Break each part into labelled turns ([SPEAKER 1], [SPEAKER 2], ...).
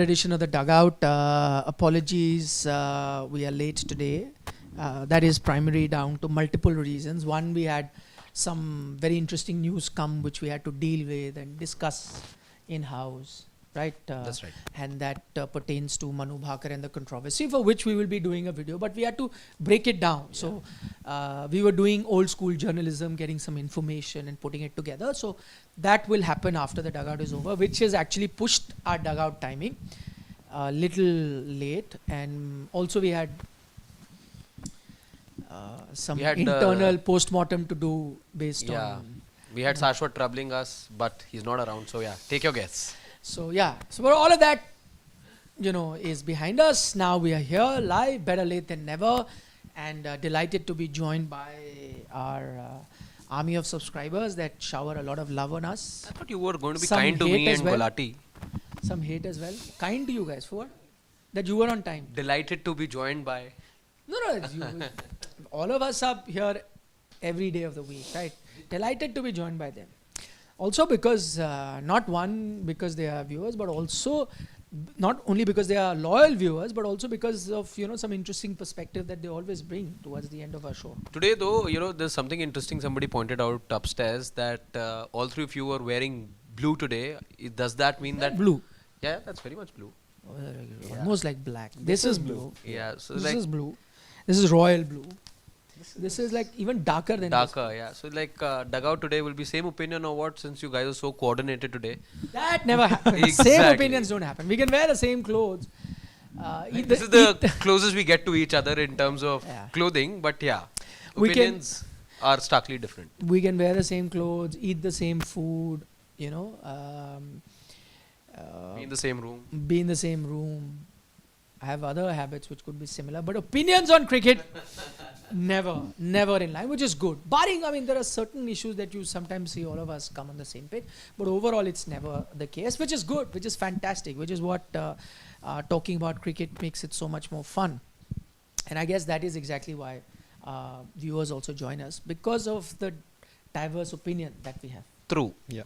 [SPEAKER 1] Edition of the Dugout. Apologies, we are late today. That is primarily down to multiple reasons. One, we had some very interesting news come which we had to deal with and discuss in-house, right?
[SPEAKER 2] That's right.
[SPEAKER 1] And that pertains to Manu Bhakar and the controversy, for which we will be doing a video, but we had to break it down. Yeah. So we were doing old school journalism, getting some information and putting it together. So that will happen after the Dugout is over, which has actually pushed our Dugout timing a little late. And also we had some internal post-mortem to do based on...
[SPEAKER 2] We had Shashwat troubling us, but he's not around. So yeah, take your guess.
[SPEAKER 1] So yeah, so all of that, you know, is behind us. Now we are here live, better late than never, and delighted to be joined by our army of subscribers that shower a lot of love on us.
[SPEAKER 2] I thought you were going to be kind to me and Gulati.
[SPEAKER 1] Some hate as well. Kind to you guys for what? That you were on time.
[SPEAKER 2] Delighted to be joined by...
[SPEAKER 1] No, all of us are here every day of the week, right? Delighted to be joined by them. Also because, not one because they are viewers, but also not only because they are loyal viewers, but also because of, you know, some interesting perspective that they always bring towards the end of our show.
[SPEAKER 2] Today though, you know, there's something interesting somebody pointed out upstairs that all three of you were wearing blue today. Does that mean that...
[SPEAKER 1] Blue.
[SPEAKER 2] Yeah, that's very much blue.
[SPEAKER 1] Almost like black. This is blue.
[SPEAKER 2] Yeah. So
[SPEAKER 1] this
[SPEAKER 2] like
[SPEAKER 1] is blue. This is royal blue. This is like even darker than
[SPEAKER 2] darker, yeah. So like Dugout today will be same opinion or what, since you guys are so coordinated today?
[SPEAKER 1] That never happens.
[SPEAKER 2] Exactly.
[SPEAKER 1] Same opinions don't happen. We can wear the same clothes.
[SPEAKER 2] This is the closest we get to each other in terms of clothing, but yeah, opinions are starkly different.
[SPEAKER 1] We can wear the same clothes, eat the same food, you know.
[SPEAKER 2] Be in the same room.
[SPEAKER 1] Be in the same room. I have other habits which could be similar, but opinions on cricket, never in line, which is good. Barring, I mean, there are certain issues that you sometimes see all of us come on the same page, but overall it's never the case, which is good, which is fantastic, which is what talking about cricket makes it so much more fun. And I guess that is exactly why viewers also join us, because of the diverse opinion that we have.
[SPEAKER 2] True. Yeah.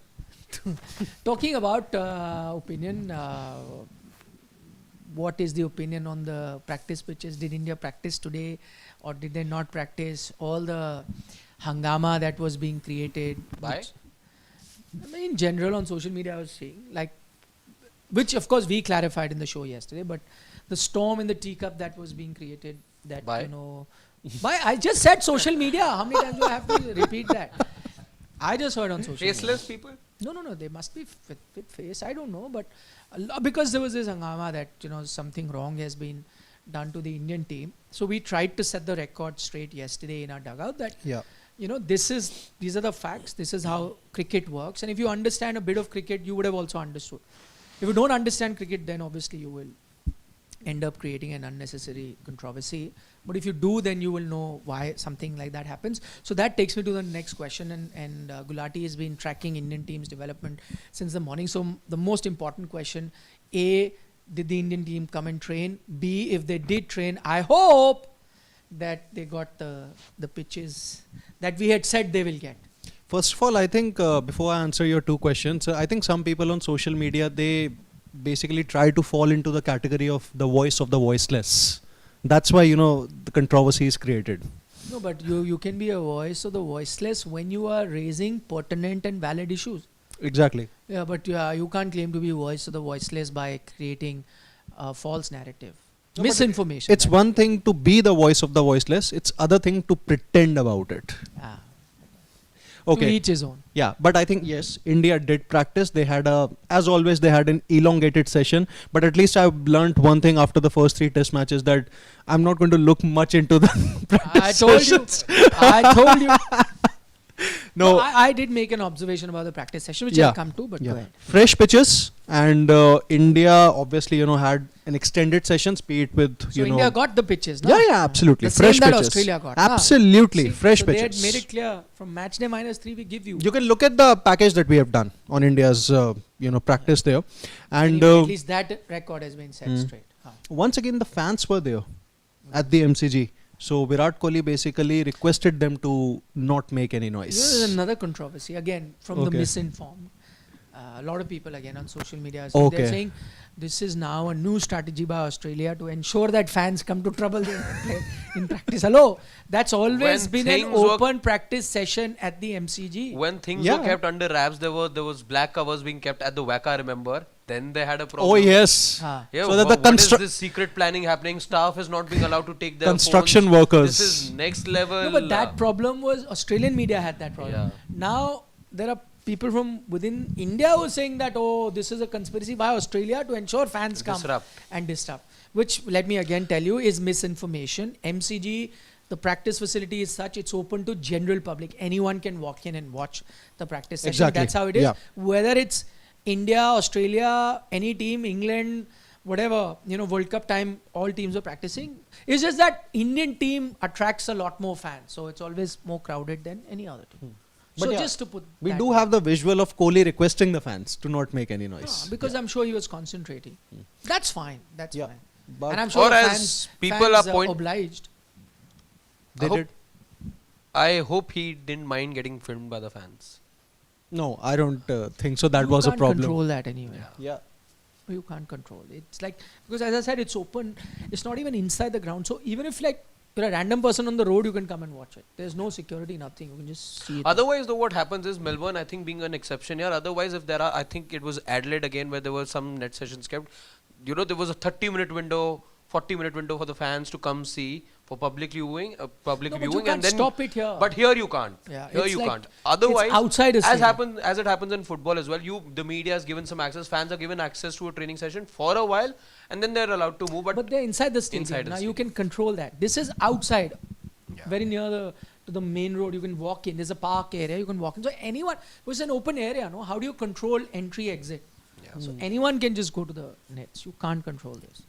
[SPEAKER 1] Talking about opinion, what is the opinion on the practice pitches? Did India practice today or did they not practice? All the hangama that was being created.
[SPEAKER 2] By?
[SPEAKER 1] I mean, in general on social media I was saying, like, which of course we clarified in the show yesterday, but the storm in the teacup that was being created, that, you know, I just said social media. How many times do I have to repeat that? I just heard on social media.
[SPEAKER 2] Faceless people?
[SPEAKER 1] No, they must be with face. I don't know, but because there was this hangama that, you know, something wrong has been done to the Indian team. So we tried to set the record straight yesterday in our Dugout that, you know, these are the facts. This is how cricket works. And if you understand a bit of cricket, you would have also understood. If you don't understand cricket, then obviously you will end up creating an unnecessary controversy. But if you do, then you will know why something like that happens. So that takes me to the next question. And Gulati has been tracking Indian team's development since the morning. So the most important question, A, did the Indian team come and train? B, if they did train, I hope that they got the pitches that we had said they will get.
[SPEAKER 3] First of all, I think before I answer your two questions, I think some people on social media, they basically try to fall into the category of the voice of the voiceless. That's why, you know, the controversy is created.
[SPEAKER 1] No, but you can be a voice of the voiceless when you are raising pertinent and valid issues.
[SPEAKER 3] Exactly.
[SPEAKER 1] Yeah, but you can't claim to be a voice of the voiceless by creating a false narrative. No, misinformation.
[SPEAKER 3] It's one thing to be the voice of the voiceless. It's other thing to pretend about it. Okay.
[SPEAKER 1] To each his own.
[SPEAKER 3] Yeah, but I think, yes, India did practice. They had as always, they had an elongated session. But at least I've learned one thing after the first 3 test matches, that I'm not going to look much into the practice sessions.
[SPEAKER 1] I told you.
[SPEAKER 3] No,
[SPEAKER 1] I did make an observation about the practice session, which I'll come to, but go ahead.
[SPEAKER 3] Fresh pitches, and India obviously, you know, had an extended session, be it with,
[SPEAKER 1] so India got the pitches, no?
[SPEAKER 3] Yeah, absolutely.
[SPEAKER 1] The
[SPEAKER 3] fresh
[SPEAKER 1] same that
[SPEAKER 3] pitches.
[SPEAKER 1] Australia got.
[SPEAKER 3] Absolutely, fresh
[SPEAKER 1] so
[SPEAKER 3] pitches.
[SPEAKER 1] They had made it clear, from match day -3 we give you.
[SPEAKER 3] You can look at the package that we have done on India's, you know, practice there. And
[SPEAKER 1] anyway, at least that record has been set straight.
[SPEAKER 3] Once again, the fans were there at the MCG. So Virat Kohli basically requested them to not make any noise.
[SPEAKER 1] There is another controversy, again, from the misinformed. A lot of people again on social media,
[SPEAKER 3] Okay.
[SPEAKER 1] they're saying this is now a new strategy by Australia to ensure that fans come to trouble in practice. Hello, that's always
[SPEAKER 2] When
[SPEAKER 1] been an
[SPEAKER 2] things were-
[SPEAKER 1] open practice session at the MCG.
[SPEAKER 2] When things
[SPEAKER 3] Yeah.
[SPEAKER 2] were kept under wraps, there was black covers being kept at the WACA, I remember. Then they had a problem.
[SPEAKER 3] Oh yes.
[SPEAKER 1] Ah.
[SPEAKER 2] Yeah,
[SPEAKER 3] So that the
[SPEAKER 2] what is this secret planning happening? Staff is not being allowed to take their
[SPEAKER 3] Construction
[SPEAKER 2] phones.
[SPEAKER 3] workers.
[SPEAKER 2] This is next level.
[SPEAKER 1] No, but that problem was Australian media had that problem.
[SPEAKER 2] Yeah.
[SPEAKER 1] Now there are people from within India who are saying that this is a conspiracy by Australia to ensure fans come
[SPEAKER 2] Disrupt.
[SPEAKER 1] and disrupt. Which let me again tell you is misinformation. MCG, the practice facility is such it's open to general public. Anyone can walk in and watch the practice session.
[SPEAKER 3] Exactly.
[SPEAKER 1] That's how it is.
[SPEAKER 3] Yeah.
[SPEAKER 1] Whether it's India, Australia, any team, England, whatever, World Cup time, all teams are practicing. It's just that Indian team attracts a lot more fans. So it's always more crowded than any other team.
[SPEAKER 3] But
[SPEAKER 1] So
[SPEAKER 3] yeah,
[SPEAKER 1] just to put
[SPEAKER 3] We
[SPEAKER 1] that
[SPEAKER 3] do
[SPEAKER 1] down.
[SPEAKER 3] have the visual of Kohli requesting the fans to not make any noise.
[SPEAKER 1] Because I'm sure he was concentrating. That's fine. That's
[SPEAKER 3] Yeah.
[SPEAKER 1] fine.
[SPEAKER 3] But
[SPEAKER 1] And I'm sure
[SPEAKER 2] Or
[SPEAKER 1] the
[SPEAKER 2] as
[SPEAKER 1] fans,
[SPEAKER 2] people
[SPEAKER 1] fans
[SPEAKER 2] are
[SPEAKER 1] obliged.
[SPEAKER 3] they
[SPEAKER 2] I hope-
[SPEAKER 3] did.
[SPEAKER 2] I hope he didn't mind getting filmed by the fans.
[SPEAKER 3] No, I don't think so. That
[SPEAKER 1] You
[SPEAKER 3] was a
[SPEAKER 1] can't
[SPEAKER 3] problem.
[SPEAKER 1] control that anyway.
[SPEAKER 3] Yeah.
[SPEAKER 1] You can't control it. It's like, because as I said, it's open. It's not even inside the ground. So even if like you're a random person on the road, you can come and watch it. There's no security, nothing. You can just see it.
[SPEAKER 2] Otherwise, though, what happens is Melbourne, I think, being an exception here. Otherwise, if there are, I think it was Adelaide again where there were some net sessions kept. There was a 30-minute window, 40-minute window for the fans to come see for public viewing,
[SPEAKER 1] No, but you
[SPEAKER 2] and
[SPEAKER 1] can't
[SPEAKER 2] then
[SPEAKER 1] stop it here.
[SPEAKER 2] But here you can't.
[SPEAKER 1] Yeah,
[SPEAKER 2] Here
[SPEAKER 1] it's
[SPEAKER 2] you
[SPEAKER 1] like-
[SPEAKER 2] can't. Otherwise,
[SPEAKER 1] it's outside a stadium.
[SPEAKER 2] as it happens in football as well, the media is given some access. Fans are given access to a training session for a while, and then they're allowed to move.
[SPEAKER 1] But they're inside the stadium.
[SPEAKER 2] Inside the
[SPEAKER 1] Now you
[SPEAKER 2] stadium.
[SPEAKER 1] can control that. This is outside,
[SPEAKER 2] Yeah.
[SPEAKER 1] very near to the main road. You can walk in. There's a park area. You can walk in. So anyone, it's an open area. No, how do you control entry exit?
[SPEAKER 2] Yeah.
[SPEAKER 1] So anyone can just go to the nets. You can't control this.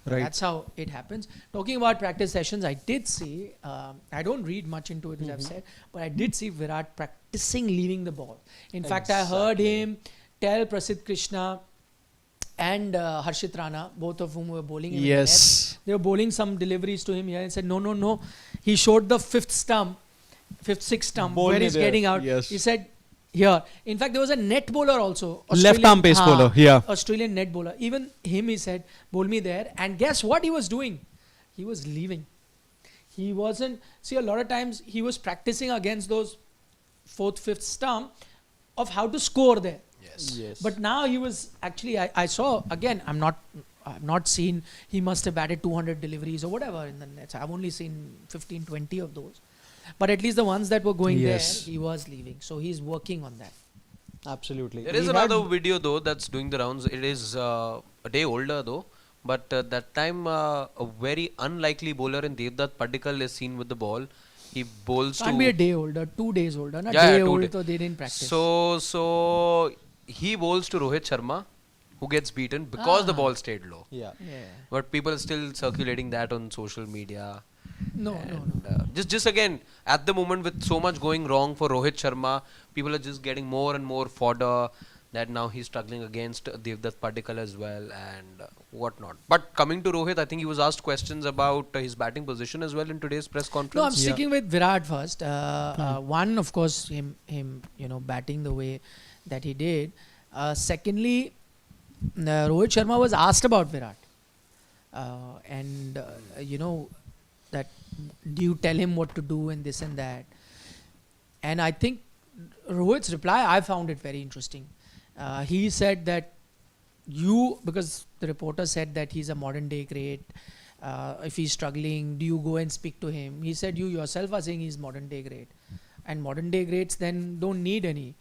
[SPEAKER 3] Right.
[SPEAKER 1] That's how it happens. Talking about practice sessions, I did see, I don't read much into it, as I've said, but I did see Virat practicing leaving the ball. In fact, I heard him tell Prasidh Krishna and Harshit Rana, both of whom were bowling him in the net.
[SPEAKER 3] Yes.
[SPEAKER 1] They were bowling some deliveries to him here and said, no. He showed the sixth stump,
[SPEAKER 3] Bowl
[SPEAKER 1] where
[SPEAKER 3] me
[SPEAKER 1] he's
[SPEAKER 3] there.
[SPEAKER 1] getting out.
[SPEAKER 3] Yes.
[SPEAKER 1] He said, here. In fact, there was a net bowler also.
[SPEAKER 3] Left arm pace bowler. Yeah.
[SPEAKER 1] Australian net bowler. Even him, he said, bowl me there. And guess what he was doing? He was leaving. He wasn't. See, a lot of times he was practicing against those fourth, fifth stump of how to score there.
[SPEAKER 3] Yes.
[SPEAKER 1] But now he was actually, I saw, again, I've not seen, he must have batted 200 deliveries or whatever in the nets. I've only seen 15, 20 of those. But at least the ones that were going
[SPEAKER 3] Yes.
[SPEAKER 1] there, he was leaving. So he's working on that.
[SPEAKER 3] Absolutely.
[SPEAKER 2] There is
[SPEAKER 3] We
[SPEAKER 2] another
[SPEAKER 3] had-
[SPEAKER 2] video though that's doing the rounds. It is a day older though, but that time a very unlikely bowler in Devdutt Padikkal is seen with the ball. He bowls
[SPEAKER 1] Can't
[SPEAKER 2] to
[SPEAKER 1] be a day older, 2 days older. Not
[SPEAKER 2] Yeah,
[SPEAKER 1] day
[SPEAKER 2] yeah, 2
[SPEAKER 1] old,
[SPEAKER 2] day-
[SPEAKER 1] so they didn't practice.
[SPEAKER 2] so he bowls to Rohit Sharma, who gets beaten because the ball stayed low.
[SPEAKER 3] Yeah.
[SPEAKER 1] yeah.
[SPEAKER 2] But people are still circulating that on social media.
[SPEAKER 1] No.
[SPEAKER 2] And, just again, at the moment with so much going wrong for Rohit Sharma, people are just getting more and more fodder that now he's struggling against Devdutt Padikkal as well and whatnot. But coming to Rohit, I think he was asked questions about his batting position as well in today's press conference.
[SPEAKER 1] No, I'm sticking with Virat first. One, of course, him, batting the way that he did. Secondly, Rohit Sharma was asked about Virat, that do you tell him what to do and this and that. And I think Rohit's reply, I found it very interesting. He said that because the reporter said that he's a modern day great. If he's struggling, do you go and speak to him? He said, you yourself are saying he's modern day great. And modern day greats then don't need any,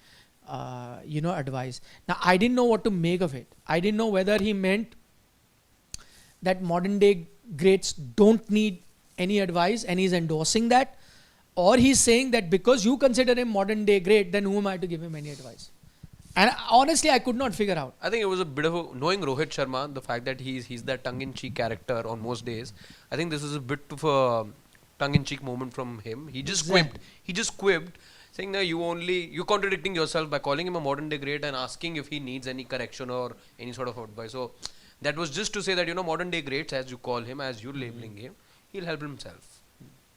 [SPEAKER 1] advice. Now, I didn't know what to make of it. I didn't know whether he meant that modern day greats don't need any advice and he's endorsing that, or he's saying that because you consider him modern day great, then who am I to give him any advice? And honestly, I could not figure out.
[SPEAKER 2] I think it was a bit of knowing Rohit Sharma, the fact that he's that tongue-in-cheek character on most days. I think this is a bit of a tongue-in-cheek moment from him. He just quipped, saying that you're contradicting yourself by calling him a modern day great and asking if he needs any correction or any sort of advice. So that was just to say that modern day greats, as you call him, as you're labeling him, he'll help himself.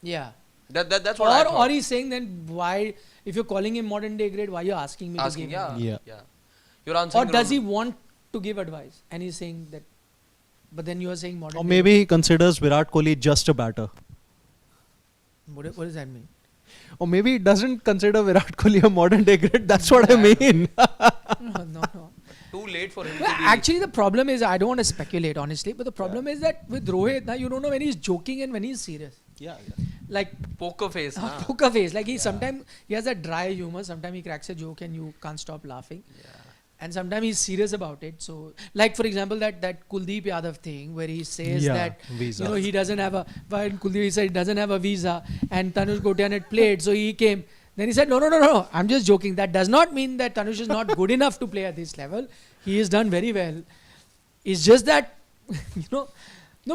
[SPEAKER 1] Yeah.
[SPEAKER 2] That's what I thought.
[SPEAKER 1] Or he's saying then why, if you're calling him modern day great, why are you asking me to give him?
[SPEAKER 2] Yeah. You're answering
[SPEAKER 1] Or does
[SPEAKER 2] wrong.
[SPEAKER 1] he want to give advice? And he's saying that, but then you are saying modern
[SPEAKER 3] Or
[SPEAKER 1] day-
[SPEAKER 3] maybe he considers Virat Kohli just a batter.
[SPEAKER 1] What does that mean?
[SPEAKER 3] Or maybe he doesn't consider Virat Kohli a modern day great. That's what I mean.
[SPEAKER 1] No.
[SPEAKER 2] Too late for him
[SPEAKER 1] Well,
[SPEAKER 2] to be.
[SPEAKER 1] actually, the problem is, I don't want to speculate honestly, but the problem is that with Rohit, now you don't know when he's joking and when he's serious.
[SPEAKER 3] Yeah.
[SPEAKER 1] Like
[SPEAKER 2] Poker face. Nah.
[SPEAKER 1] poker face. Like sometimes he has that dry humor. Sometimes he cracks a joke and you can't stop laughing. And sometimes he's serious about it. So, like for example, that Kuldeep Yadav thing where he says
[SPEAKER 3] Yeah,
[SPEAKER 1] that
[SPEAKER 3] visa.
[SPEAKER 1] he doesn't have a. When Kuldeep he said he doesn't have a visa, and Tanush Gotian had played, so he came. Then he said, no, I'm just joking. That does not mean that Tanush is not good enough to play at this level. He has done very well. It's just that, no,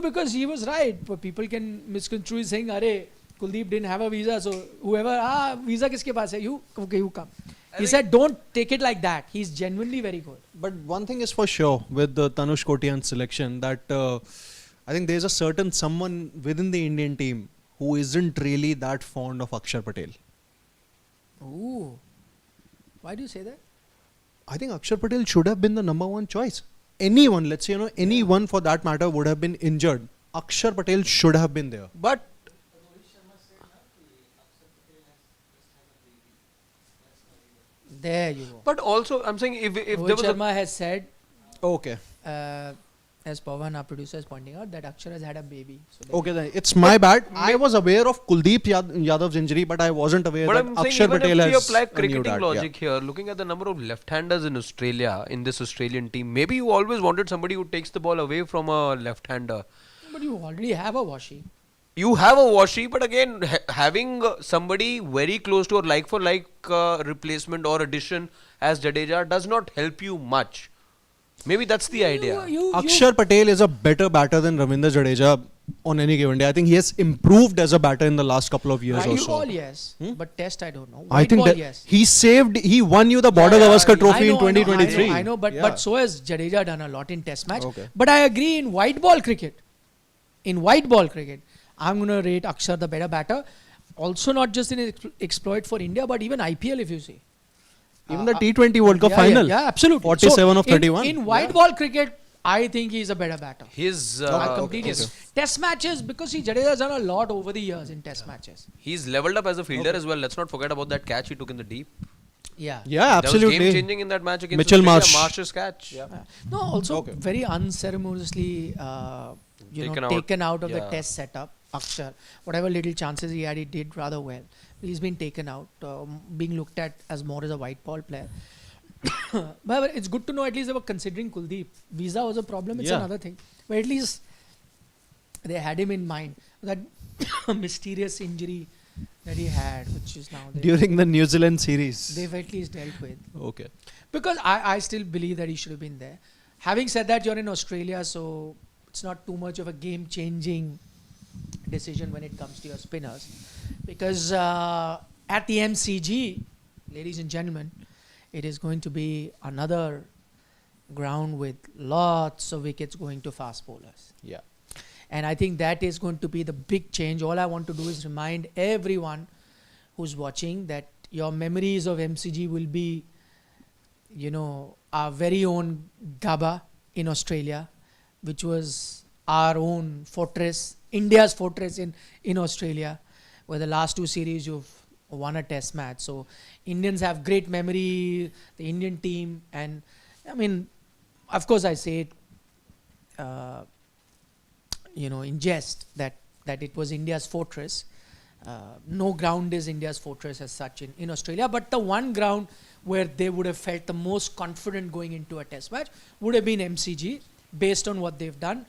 [SPEAKER 1] because he was right. But people can misconstrue his saying, Arey, Kuldeep didn't have a visa, so whoever, visa kiske paas hai? You come. He said, don't take it like that. He's genuinely very good.
[SPEAKER 3] But one thing is for sure with the Tanush Kotian selection that I think there's a certain someone within the Indian team who isn't really that fond of Akshar Patel.
[SPEAKER 1] Ooh. Why do you say that?
[SPEAKER 3] I think Akshar Patel should have been the number one choice. Anyone, let's say, anyone for that matter would have been injured. Akshar Patel should have been there.
[SPEAKER 2] But
[SPEAKER 1] There you go.
[SPEAKER 2] but also I'm saying if there
[SPEAKER 1] Rohit
[SPEAKER 2] was
[SPEAKER 1] Sharma has said,
[SPEAKER 3] Okay.
[SPEAKER 1] as Pawan, our producer, is pointing out, that Akshar has had a baby. So
[SPEAKER 3] Okay, then it's my bad. I was aware of Kuldeep Yadav's injury, but I wasn't aware
[SPEAKER 2] But
[SPEAKER 3] that
[SPEAKER 2] I'm saying
[SPEAKER 3] Akshar
[SPEAKER 2] even
[SPEAKER 3] Patel
[SPEAKER 2] if we
[SPEAKER 3] has
[SPEAKER 2] apply
[SPEAKER 3] a new
[SPEAKER 2] cricketing
[SPEAKER 3] dad.
[SPEAKER 2] logic here, looking at the number of left-handers in Australia, in this Australian team, maybe you always wanted somebody who takes the ball away from a left-hander.
[SPEAKER 1] but you already have a Washi.
[SPEAKER 2] You have a Washi, but again, having somebody very close to or like-for-like replacement or addition as Jadeja does not help you much. Maybe that's the idea.
[SPEAKER 3] Akshar Patel is a better batter than Ravindra Jadeja on any given day. I think he has improved as a batter in the last couple of years or
[SPEAKER 1] White
[SPEAKER 3] so.
[SPEAKER 1] ball, yes. But test, I don't know.
[SPEAKER 3] I
[SPEAKER 1] White
[SPEAKER 3] think
[SPEAKER 1] ball,
[SPEAKER 3] that
[SPEAKER 1] yes.
[SPEAKER 3] he won you the Border Gavaskar Trophy in
[SPEAKER 1] I know,
[SPEAKER 3] 2023.
[SPEAKER 1] I know, but
[SPEAKER 3] Yeah.
[SPEAKER 1] so has Jadeja done a lot in test match.
[SPEAKER 3] Okay.
[SPEAKER 1] But I agree in white ball cricket. In white ball cricket, I'm going to rate Akshar the better batter. Also not just in exploit for India, but even IPL if you see.
[SPEAKER 3] Even the T20 World Cup final.
[SPEAKER 1] Yeah, absolutely.
[SPEAKER 3] 47 of 31.
[SPEAKER 1] In white ball cricket, I think he's a better batter.
[SPEAKER 2] His
[SPEAKER 1] I completely agree. Test matches, because Jadeja's done a lot over the years in test matches.
[SPEAKER 2] he's leveled up as a fielder as well. Let's not forget about that catch he took in the deep.
[SPEAKER 1] Yeah.
[SPEAKER 3] Yeah,
[SPEAKER 2] That was
[SPEAKER 3] absolutely.
[SPEAKER 2] game changing in that match against
[SPEAKER 3] Mitchell
[SPEAKER 2] Australia.
[SPEAKER 3] Marsh.
[SPEAKER 2] Marsh's catch.
[SPEAKER 1] No, also
[SPEAKER 3] Okay.
[SPEAKER 1] very unceremoniously, taken out of the
[SPEAKER 2] Yeah.
[SPEAKER 1] test setup. Akshar, whatever little chances he had, he did rather well. He's been taken out, being looked at as more as a white ball player. But it's good to know at least they were considering Kuldeep. Visa was a problem, it's
[SPEAKER 3] Yeah.
[SPEAKER 1] another thing. But at least they had him in mind. That mysterious injury that he had, which is now
[SPEAKER 3] During the New Zealand series.
[SPEAKER 1] they've at least dealt with.
[SPEAKER 3] Okay.
[SPEAKER 1] Because I still believe that he should have been there. Having said that, you're in Australia, so it's not too much of a game-changing decision when it comes to your spinners. Because at the MCG, ladies and gentlemen, it is going to be another ground with lots of wickets going to fast bowlers.
[SPEAKER 3] Yeah.
[SPEAKER 1] And I think that is going to be the big change. All I want to do is remind everyone who's watching that your memories of MCG will be, our very own Gabba in Australia, which was our own fortress, India's fortress in Australia, where the last two series you've won a test match. So Indians have great memory, the Indian team, and I mean, of course I say it, in jest that it was India's fortress. No ground is India's fortress as such in Australia, but the one ground where they would have felt the most confident going into a test match would have been MCG, based on what they've done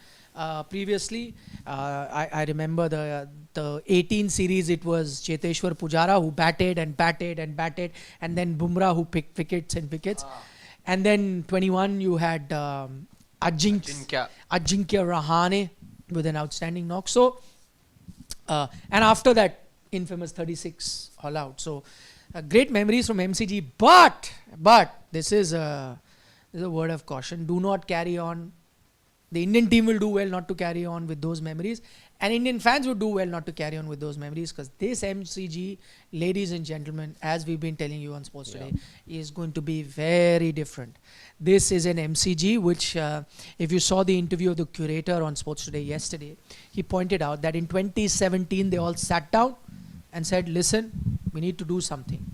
[SPEAKER 1] previously. I remember the 18 series, it was Cheteshwar Pujara who batted, and then Bumrah who picked wickets and wickets. And then 21 you had Ajinkya Rahane with an outstanding knock. So, and after that, infamous 36 all out. So, great memories from MCG. But this is a word of caution. Do not carry on the Indian team will do well not to carry on with those memories, and Indian fans would do well not to carry on with those memories, because this MCG, ladies and gentlemen, as we've been telling you on Sports Today, is going to be very different. This is an MCG which, if you saw the interview of the curator on Sports Today yesterday, he pointed out that in 2017 they all sat down and said, listen, we need to do something.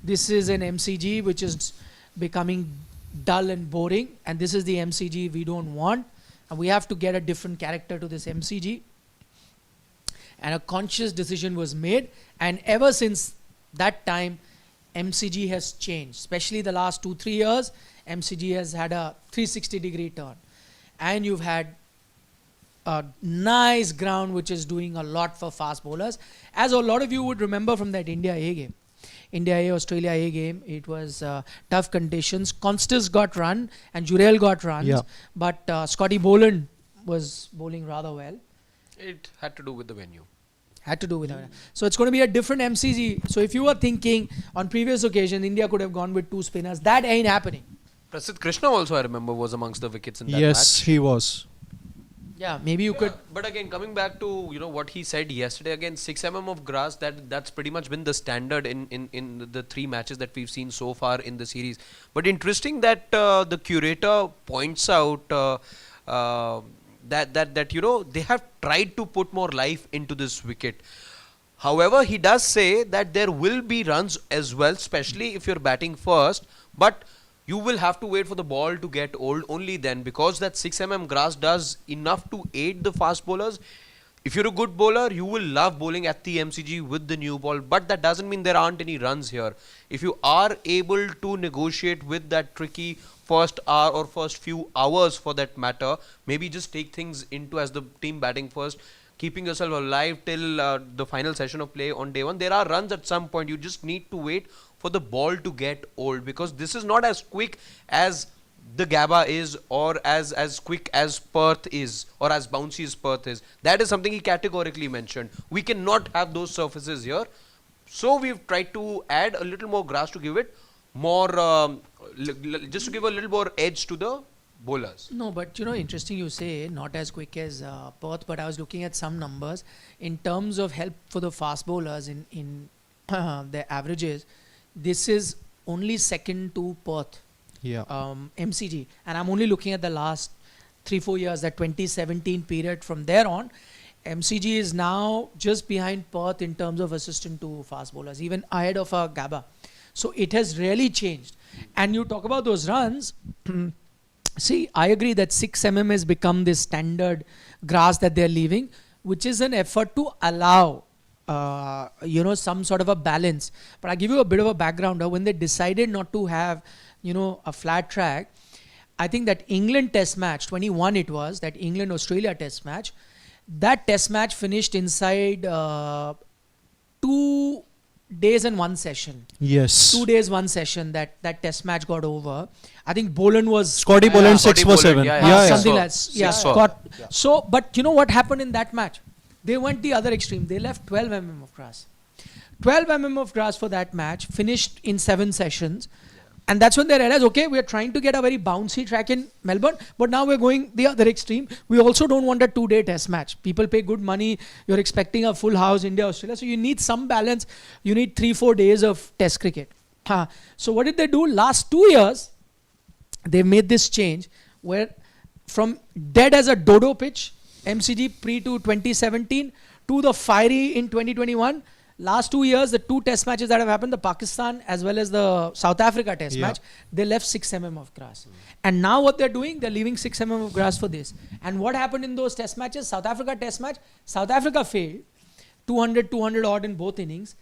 [SPEAKER 1] This is an MCG which is becoming dull and boring, and this is the MCG we don't want, and we have to get a different character to this MCG. And a conscious decision was made, and ever since that time MCG has changed, especially the last 2-3 years. MCG has had a 360-degree turn, and you've had a nice ground which is doing a lot for fast bowlers, as a lot of you would remember from that India A game. India A, Australia A game, it was tough conditions. Constance got run and Jurel got runs, but Scotty Boland was bowling rather well.
[SPEAKER 2] It had to do with the venue.
[SPEAKER 1] Had to do with that. So it's going to be a different MCG. So if you were thinking on previous occasion India could have gone with 2 spinners, that ain't happening.
[SPEAKER 2] Prasidh Krishna also, I remember, was amongst the wickets in that match.
[SPEAKER 3] Yes, he was.
[SPEAKER 1] Yeah, maybe you could.
[SPEAKER 2] But again, coming back to what he said yesterday, again 6 mm of grass, that's pretty much been the standard in the 3 matches that we've seen so far in the series. But interesting that the curator points out that they have tried to put more life into this wicket. However, he does say that there will be runs as well, especially if you're batting first, but you will have to wait for the ball to get old only then, because that 6 mm grass does enough to aid the fast bowlers. If you're a good bowler, you will love bowling at the MCG with the new ball, but that doesn't mean there aren't any runs here. If you are able to negotiate with that tricky first hour or first few hours for that matter, maybe just take things into as the team batting first, keeping yourself alive till the final session of play on day 1. There are runs at some point. You just need to wait for the ball to get old, because this is not as quick as the Gabba is, or as quick as Perth is, or as bouncy as Perth is. That is something he categorically mentioned. We cannot have those surfaces here. So we've tried to add a little more grass to give it more, just to give a little more edge to the bowlers.
[SPEAKER 1] No, but interesting you say not as quick as Perth, but I was looking at some numbers in terms of help for the fast bowlers in their averages. This is only second to Perth MCG, and I'm only looking at the last 3-4 years, that 2017 period. From there on, MCG is now just behind Perth in terms of assistant to fast bowlers, even ahead of a Gabba. So it has really changed. And you talk about those runs. See, I agree that 6 mm has become this standard grass that they're leaving, which is an effort to allow some sort of a balance. But I give you a bit of a background. When they decided not to have a flat track, I think that England Test match 21, it was that England Australia Test match, that Test match finished inside 2 days and 1 session.
[SPEAKER 3] Yes.
[SPEAKER 1] 2 days, 1 session. That Test match got over. I think Boland was
[SPEAKER 3] Scotty Boland 6 for 7.
[SPEAKER 1] Something like that. Yeah, Scott. So, but what happened in that match? They went the other extreme. They left 12 mm of grass. 12 mm of grass for that match, finished in 7 sessions. And that's when they realized, okay, we are trying to get a very bouncy track in Melbourne, but now we're going the other extreme. We also don't want a 2-day test match. People pay good money. You're expecting a full house, India, Australia. So you need some balance. You need 3-4 days of test cricket. So what did they do? Last 2 years, they made this change where from dead as a dodo pitch, MCG pre to 2017, to the fiery in 2021. Last 2 years, the 2 test matches that have happened, the Pakistan as well as the South Africa test match, they left 6 mm of grass. And now what they're doing, they're leaving 6 mm of grass for this. And what happened in those test matches? South Africa test match, South Africa failed. 200 odd in both innings.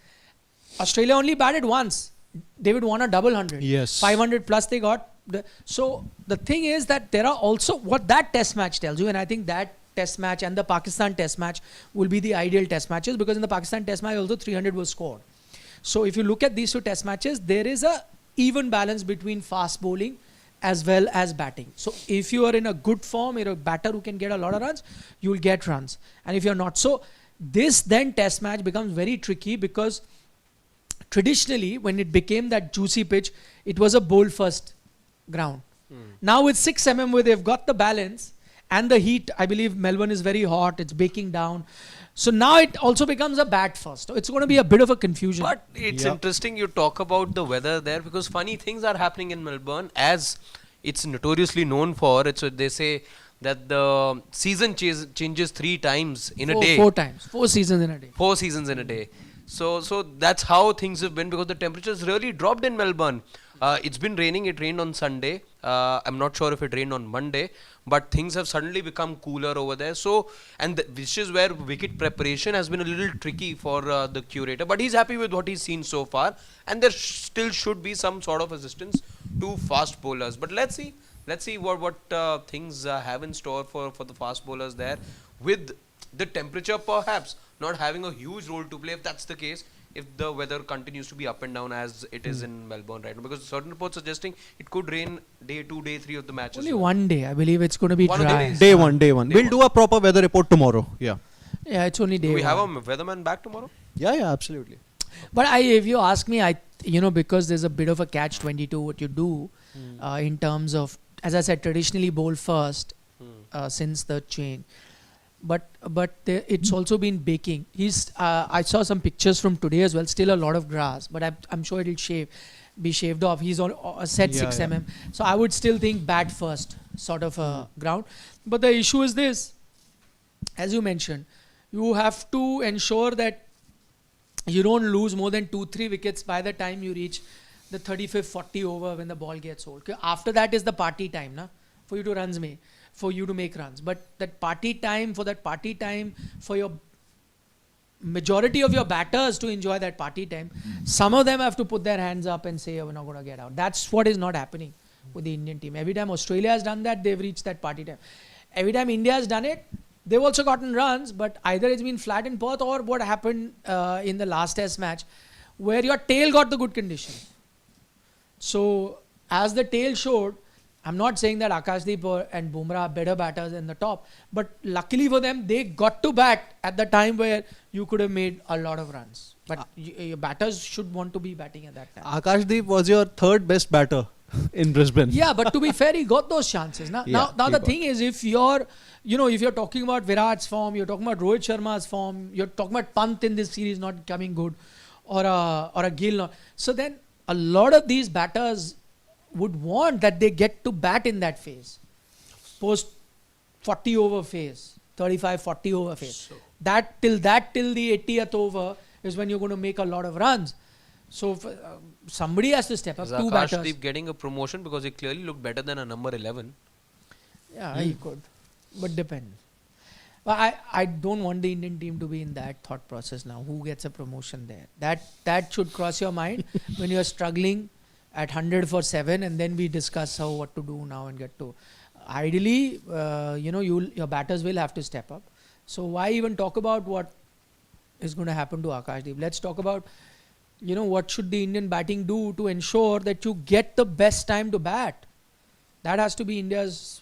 [SPEAKER 1] Australia only batted once. David won a double 100.
[SPEAKER 3] Yes.
[SPEAKER 1] 500 plus they got. So the thing is that there are also, what that test match tells you, and I think that test match and the Pakistan test match will be the ideal test matches, because in the Pakistan test match also 300 was scored. So if you look at these 2 test matches, there is a even balance between fast bowling as well as batting. So if you are in a good form, you're a batter who can get a lot of runs, you will get runs. And if you're not, so this then test match becomes very tricky, because traditionally when it became that juicy pitch, it was a bowl first ground. Now with 6 mm where they've got the balance, and the heat. I believe Melbourne is very hot. It's baking down. So now it also becomes a bat first. It's going to be a bit of a confusion.
[SPEAKER 2] But it's interesting you talk about the weather there, because funny things are happening in Melbourne, as it's notoriously known for. They say that the season changes 3 times in a day.
[SPEAKER 1] 4 times. 4 seasons in a day.
[SPEAKER 2] 4 seasons in a day. So that's how things have been, because the temperatures really dropped in Melbourne. It's been raining. It rained on Sunday. I'm not sure if it rained on Monday, but things have suddenly become cooler over there. So, which is where wicket preparation has been a little tricky for the curator. But he's happy with what he's seen so far, and there still should be some sort of assistance to fast bowlers. But let's see what things have in store for the fast bowlers there, with the temperature perhaps not having a huge role to play, if that's the case, if the weather continues to be up and down as it is in Melbourne right now, because certain reports suggesting it could rain day 2, day 3 of the matches.
[SPEAKER 1] Only one day, I believe it's going to be
[SPEAKER 2] One of the
[SPEAKER 1] dry.
[SPEAKER 2] days.
[SPEAKER 3] Day one. We'll do a proper weather report tomorrow. Yeah.
[SPEAKER 1] Yeah, it's only day
[SPEAKER 2] Do we have a
[SPEAKER 1] one.
[SPEAKER 2] weatherman back tomorrow?
[SPEAKER 3] Yeah, absolutely.
[SPEAKER 1] But if you ask me, because there's a bit of a catch-22 what you do in terms of, as I said, traditionally bowl first since the change. But it's also been baking. I saw some pictures from today as well. Still a lot of grass, but I'm sure it'll be shaved off. He's on set 6 mm. So I would still think bat first sort of ground. But the issue is this, as you mentioned, you have to ensure that you don't lose more than 2-3 wickets by the time you reach the 35th 40 over when the ball gets old. After that is the party time, for you to make runs. But that party time, for your majority of your batters to enjoy that party time, some of them have to put their hands up and say, we're not going to get out. That's what is not happening with the Indian team. Every time Australia has done that, they've reached that party time. Every time India has done it, they've also gotten runs, but either it's been flat in Perth or what happened in the last test match, where your tail got the good condition. So as the tail showed, I'm not saying that AajTak and Bumrah are better batters in the top, but luckily for them, they got to bat at the time where you could have made a lot of runs. But your batters should want to be batting at that time.
[SPEAKER 3] AajTak was your 3rd best batter in Brisbane.
[SPEAKER 1] Yeah, but to be fair, he got those chances. Now the thing is, if you're talking about Virat's form, you're talking about Rohit Sharma's form, you're talking about Pant in this series not coming good, or a Gill not. So then a lot of these batters would want that they get to bat in that phase, post 40 over phase, 35-40 over phase.
[SPEAKER 2] So
[SPEAKER 1] Till the 80th over is when you're going to make a lot of runs. So somebody has to step up.
[SPEAKER 2] Is
[SPEAKER 1] 2 batters.
[SPEAKER 2] AajTak getting a promotion, because he clearly looked better than a number 11?
[SPEAKER 1] Yeah, he could, but depends. But I don't want the Indian team to be in that thought process now. Who gets a promotion there? That should cross your mind when you are struggling at 100 for 7, and then we discuss what to do now and get to. Ideally, your batters will have to step up. So why even talk about what is going to happen to AajTak? Let's talk about, what should the Indian batting do to ensure that you get the best time to bat. That has to be India's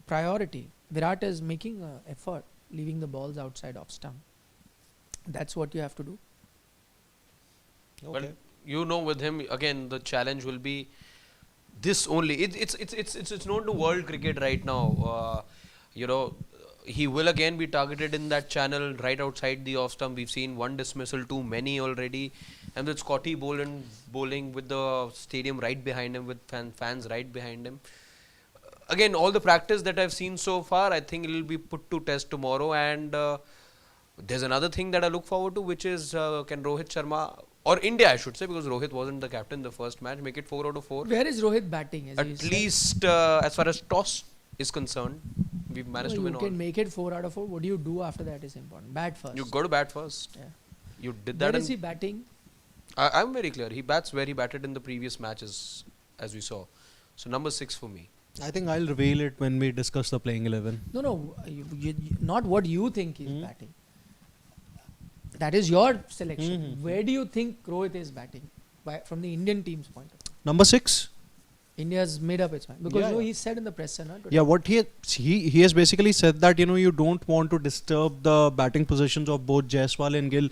[SPEAKER 1] priority. Virat is making an effort, leaving the balls outside off stump. That's what you have to do.
[SPEAKER 2] Okay. But with him again, the challenge will be this only. It's known to world cricket right now. He will again be targeted in that channel right outside the off stump. We've seen 1 dismissal too many already, and with Scotty bowling with the stadium right behind him, with fans right behind him. Again, all the practice that I've seen so far, I think it will be put to test tomorrow. And there's another thing that I look forward to, which is can Rohit Sharma, or India I should say, because Rohit wasn't the captain the first match, make it 4 out of 4.
[SPEAKER 1] Where is Rohit batting?
[SPEAKER 2] At least as far as toss is concerned, we've managed to win all.
[SPEAKER 1] You can make it 4 out of 4. What do you do after that is important. Bat first.
[SPEAKER 2] You got to bat first.
[SPEAKER 1] Yeah.
[SPEAKER 2] You did that.
[SPEAKER 1] Where is he batting?
[SPEAKER 2] I'm very clear. He bats where he batted in the previous matches, as we saw. So number 6 for me.
[SPEAKER 3] I think I'll reveal it when we discuss the playing 11.
[SPEAKER 1] No, not what you think he's batting. That is your selection. Where do you think Rohit is batting? From the Indian team's point of view.
[SPEAKER 3] Number 6.
[SPEAKER 1] India's made up its mind. Because he said in the press center.
[SPEAKER 3] Yeah, what he has basically said that you don't want to disturb the batting positions of both Jaiswal and Gill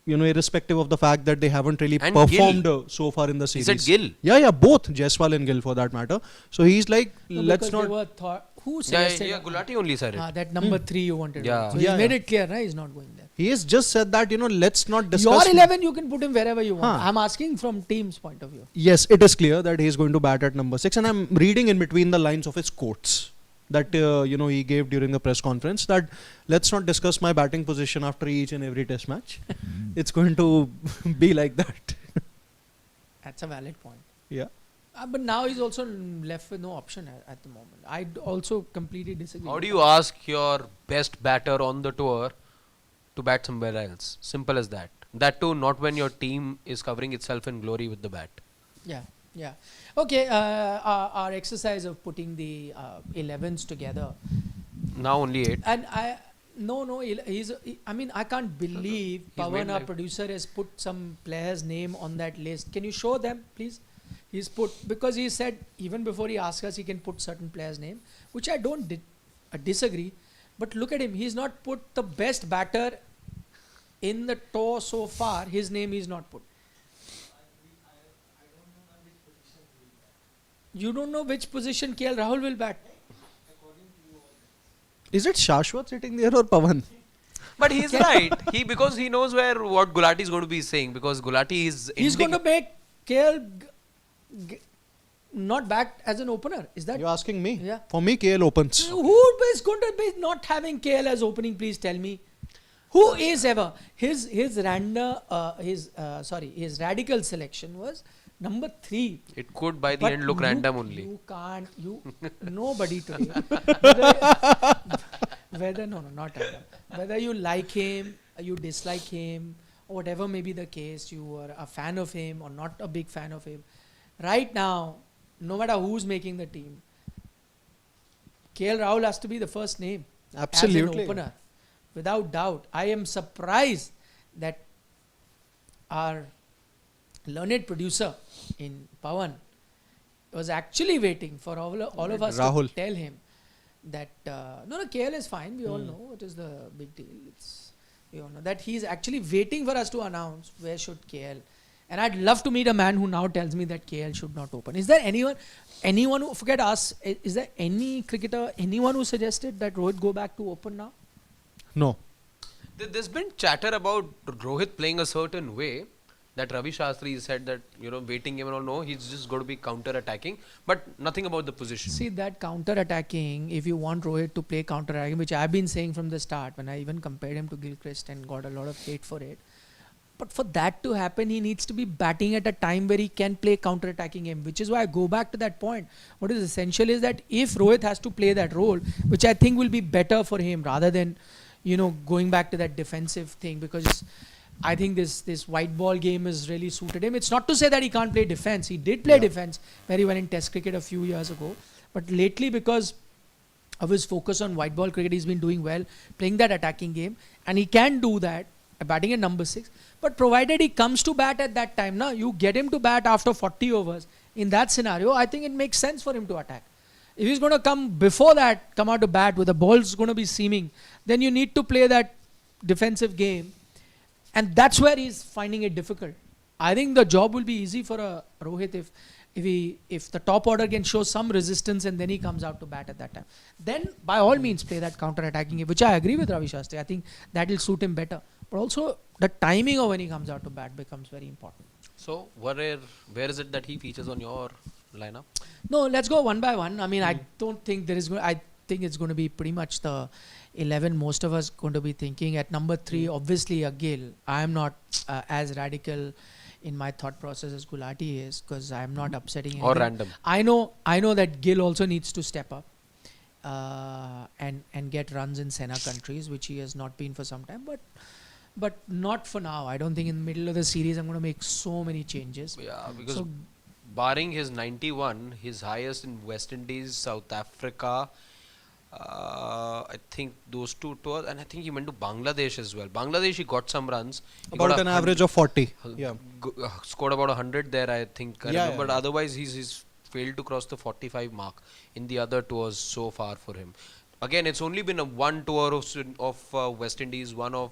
[SPEAKER 3] irrespective of the fact that they haven't really
[SPEAKER 2] And
[SPEAKER 3] performed so far in the
[SPEAKER 2] He
[SPEAKER 3] series.
[SPEAKER 2] said Gill.
[SPEAKER 3] Yeah, both Jaiswal and Gill for that matter. So he's like,
[SPEAKER 1] No,
[SPEAKER 3] let's
[SPEAKER 1] because they
[SPEAKER 3] not.
[SPEAKER 1] were who
[SPEAKER 2] Yeah,
[SPEAKER 1] suggested
[SPEAKER 2] Gulati only said it.
[SPEAKER 1] that number 3 you wanted.
[SPEAKER 2] Yeah.
[SPEAKER 1] So
[SPEAKER 3] Yeah,
[SPEAKER 1] he's made
[SPEAKER 3] yeah.
[SPEAKER 1] it clear, right? He's not going there.
[SPEAKER 3] He has just said that let's not discuss.
[SPEAKER 1] Your 11, you can put him wherever you want.
[SPEAKER 3] Huh.
[SPEAKER 1] I'm asking from team's point of view.
[SPEAKER 3] Yes, it is clear that he's going to bat at number 6, and I'm reading in between the lines of his quotes that he gave during the press conference that let's not discuss my batting position after each and every test match. It's going to be like that.
[SPEAKER 1] That's a valid point.
[SPEAKER 3] Yeah.
[SPEAKER 1] But now he's also left with no option at the moment. I also completely disagree.
[SPEAKER 2] How
[SPEAKER 1] with
[SPEAKER 2] do
[SPEAKER 1] that.
[SPEAKER 2] you ask your best batter on the tour to bat somewhere else? Simple as that. That too, not when your team is covering itself in glory with the bat.
[SPEAKER 1] Yeah. Okay, our exercise of putting the 11s together.
[SPEAKER 2] Now only 8.
[SPEAKER 1] And I can't believe
[SPEAKER 2] He's
[SPEAKER 1] Pawan,
[SPEAKER 2] made
[SPEAKER 1] our
[SPEAKER 2] like-
[SPEAKER 1] producer, has put some player's name on that list. Can you show them, please? He's put, because he said even before he asked us, he can put certain player's name, which I don't disagree. But look at him. He's not put the best batter in the tour so far. His name is not put. You don't know which position KL Rahul will bat.
[SPEAKER 3] Is it Shashwat sitting there or Pawan?
[SPEAKER 2] But he's right. Because he knows what Gulati is going to be saying. Because Gulati is
[SPEAKER 1] He's going to make KL not bat as an opener. Is that
[SPEAKER 3] You're asking me?
[SPEAKER 1] Yeah.
[SPEAKER 3] For me, KL opens.
[SPEAKER 1] who is going to be not having KL as opening? Please tell me. Who is ever his radical selection was number 3.
[SPEAKER 2] It could by the
[SPEAKER 1] But
[SPEAKER 2] end look random only.
[SPEAKER 1] You can't. Nobody today. Not random. Whether you like him, you dislike him, or whatever may be the case, you are a fan of him or not a big fan of him. Right now, no matter who's making the team, KL Rahul has to be the first name as
[SPEAKER 3] Absolutely.
[SPEAKER 1] an opener, without doubt. I am surprised that our learned producer in Pawan was actually waiting for all of us
[SPEAKER 3] Rahul.
[SPEAKER 1] to tell him that KL is fine. We all know what is the big deal. We all know that he's actually waiting for us to announce where should KL. And I'd love to meet a man who now tells me that KL should not open. Is there anyone who, forget us, is there any cricketer, anyone who suggested that Rohit go back to open now?
[SPEAKER 3] No.
[SPEAKER 2] There's been chatter about Rohit playing a certain way. That Ravi Shastri said that, waiting him and all. No, he's just going to be counter-attacking. But nothing about the position.
[SPEAKER 1] See, that counter-attacking, if you want Rohit to play counter-attacking, which I've been saying from the start, when I even compared him to Gilchrist and got a lot of hate for it. But for that to happen, he needs to be batting at a time where he can play counter-attacking game, which is why I go back to that point. What is essential is that if Rohit has to play that role, which I think will be better for him rather than, going back to that defensive thing, because I think this white ball game has really suited him. It's not to say that he can't play defense. He did play defense very well in Test cricket a few years ago. But lately, because of his focus on white ball cricket, he's been doing well, playing that attacking game. And he can do that, batting at number 6. But provided he comes to bat at that time, you get him to bat after 40 overs. In that scenario, I think it makes sense for him to attack. If he's going to come before that, come out to bat with the ball's going to be seaming, then you need to play that defensive game. And that's where he's finding it difficult. I think the job will be easy for Rohit if the top order can show some resistance and then he comes out to bat at that time. Then by all means play that counter-attacking game, which I agree with Ravi Shastri. I think that will suit him better. But also the timing of when he comes out to bat becomes very important.
[SPEAKER 2] So, where is it that he features on your lineup?
[SPEAKER 1] No, let's go one by one. I mean, I don't think there is. I think it's going to be pretty much the 11 most of us going to be thinking. At number 3, obviously a Gill. I am not as radical in my thought process as Gulati is, because I am not upsetting anything.
[SPEAKER 2] Or random.
[SPEAKER 1] I know that Gill also needs to step up and get runs in Sena countries, which he has not been for some time. But not for now. I don't think in the middle of the series I'm going to make so many changes.
[SPEAKER 2] Yeah, because
[SPEAKER 1] So
[SPEAKER 2] barring his 91, his highest in West Indies, South Africa, I think those 2 tours, and I think he went to Bangladesh as well. Bangladesh, he got some runs. He got
[SPEAKER 3] About an average of 40. Yeah.
[SPEAKER 2] Scored about 100 there, I think.
[SPEAKER 3] Yeah,
[SPEAKER 2] But
[SPEAKER 3] yeah.
[SPEAKER 2] otherwise, he's failed to cross the 45 mark in the other tours so far for him. Again, it's only been one tour of West Indies, one of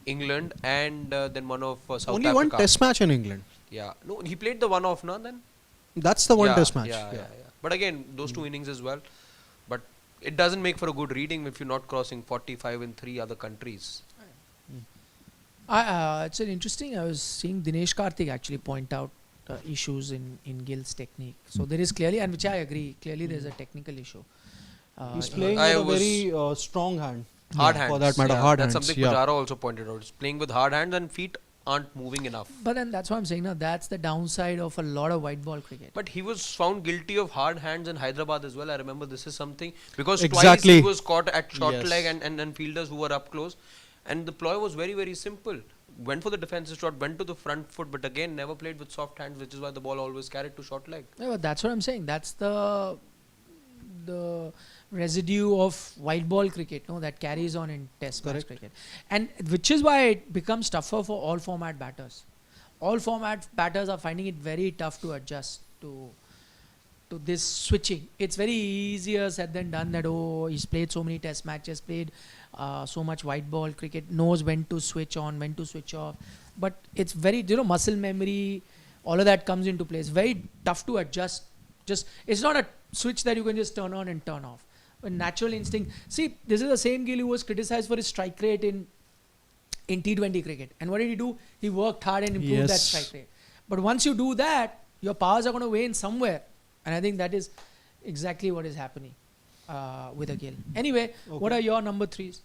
[SPEAKER 2] England, and then one of South
[SPEAKER 3] Only
[SPEAKER 2] Africa.
[SPEAKER 3] one test match in England.
[SPEAKER 2] Yeah. No, he played the one off, no? Then.
[SPEAKER 3] That's the one
[SPEAKER 2] Yeah,
[SPEAKER 3] test match.
[SPEAKER 2] Yeah. But again, those two innings as well. But it doesn't make for a good reading if you're not crossing 45 in 3 other countries.
[SPEAKER 1] It's an interesting. I was seeing Dinesh Karthik actually point out issues in Gill's technique. So there is clearly, and which I agree, clearly there is a technical issue.
[SPEAKER 3] He's
[SPEAKER 1] you know,
[SPEAKER 3] playing
[SPEAKER 2] I
[SPEAKER 3] with a
[SPEAKER 2] was-
[SPEAKER 3] very strong hand.
[SPEAKER 2] Hard
[SPEAKER 3] Yeah,
[SPEAKER 2] hands.
[SPEAKER 3] for that matter,
[SPEAKER 2] yeah,
[SPEAKER 3] hard
[SPEAKER 2] that's
[SPEAKER 3] hands.
[SPEAKER 2] something Pujara also pointed out. He's playing with hard hands and feet aren't moving enough.
[SPEAKER 1] But then that's what I'm saying now. That's the downside of a lot of white ball cricket.
[SPEAKER 2] But he was found guilty of hard hands in Hyderabad as well. I remember this is something because twice
[SPEAKER 3] Exactly.
[SPEAKER 2] he was caught at short
[SPEAKER 3] Yes.
[SPEAKER 2] leg and fielders who were up close. And the ploy was very, very simple. Went for the defensive shot, went to the front foot, but again never played with soft hands, which is why the ball always carried to short leg.
[SPEAKER 1] Yeah, but that's what I'm saying. That's the residue of white ball cricket, no, that carries on in test match
[SPEAKER 3] Correct.
[SPEAKER 1] cricket, and which is why it becomes tougher for all format batters. All format batters are finding it very tough to adjust to this switching. It's very easier said than done. That he's played so many test matches, played so much white ball cricket, knows when to switch on, when to switch off. But it's very, muscle memory, all of that comes into play. It's very tough to adjust. It's not a switch that you can just turn on and turn off. A natural instinct. See, this is the same Gill who was criticized for his strike rate in T20 cricket. And what did he do? He worked hard and improved that
[SPEAKER 3] Yes.
[SPEAKER 1] strike rate. But once you do that, your powers are going to wane somewhere. And I think that is exactly what is happening with a Gill. Anyway, what are your number threes?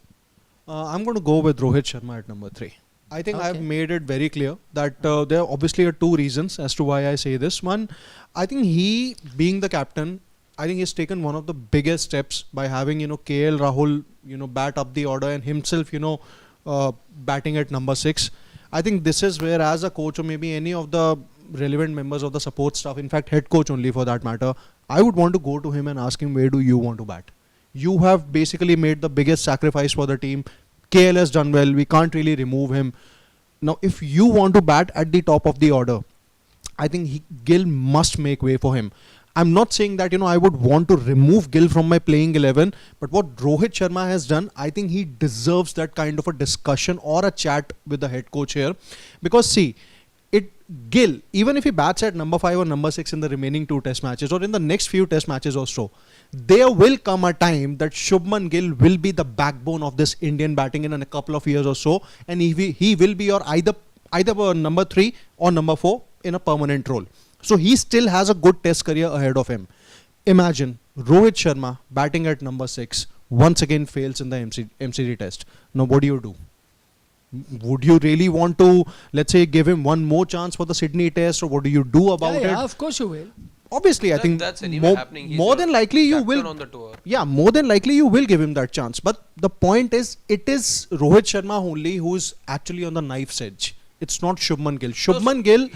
[SPEAKER 3] I'm going to go with Rohit Sharma at number 3. I think I've
[SPEAKER 1] Okay.
[SPEAKER 3] made it very clear that there obviously are 2 reasons as to why I say this. One, I think he, being the captain, I think he's taken one of the biggest steps by having, KL Rahul, bat up the order and himself, batting at number 6. I think this is where, as a coach or maybe any of the relevant members of the support staff, in fact head coach only for that matter, I would want to go to him and ask him, where do you want to bat? You have basically made the biggest sacrifice for the team. KL has done well. We can't really remove him. Now, if you want to bat at the top of the order, I think Gill must make way for him. I'm not saying that, I would want to remove Gill from my playing 11, but what Rohit Sharma has done, I think he deserves that kind of a discussion or a chat with the head coach here. Because see, Gill, even if he bats at number 5 or number 6 in the remaining 2 test matches or in the next few test matches or so, there will come a time that Shubman Gill will be the backbone of this Indian batting in a couple of years or so, and he will be your either number 3 or number 4 in a permanent role. So he still has a good test career ahead of him. Imagine Rohit Sharma batting at number 6 once again fails in the MCD test. Now what do? Would you really want to, let's say, give him one more chance for the Sydney test, or what do you do about it?
[SPEAKER 1] Yeah, of course you will.
[SPEAKER 3] Obviously, I think
[SPEAKER 2] that's anyway happening. He's
[SPEAKER 3] more
[SPEAKER 2] your
[SPEAKER 3] than likely you
[SPEAKER 2] captain
[SPEAKER 3] will.
[SPEAKER 2] on the tour.
[SPEAKER 3] Yeah, more than likely you will give him that chance. But the point is, it is Rohit Sharma only who is actually on the knife's edge. It's not Shubman Gill. Shubman Gill.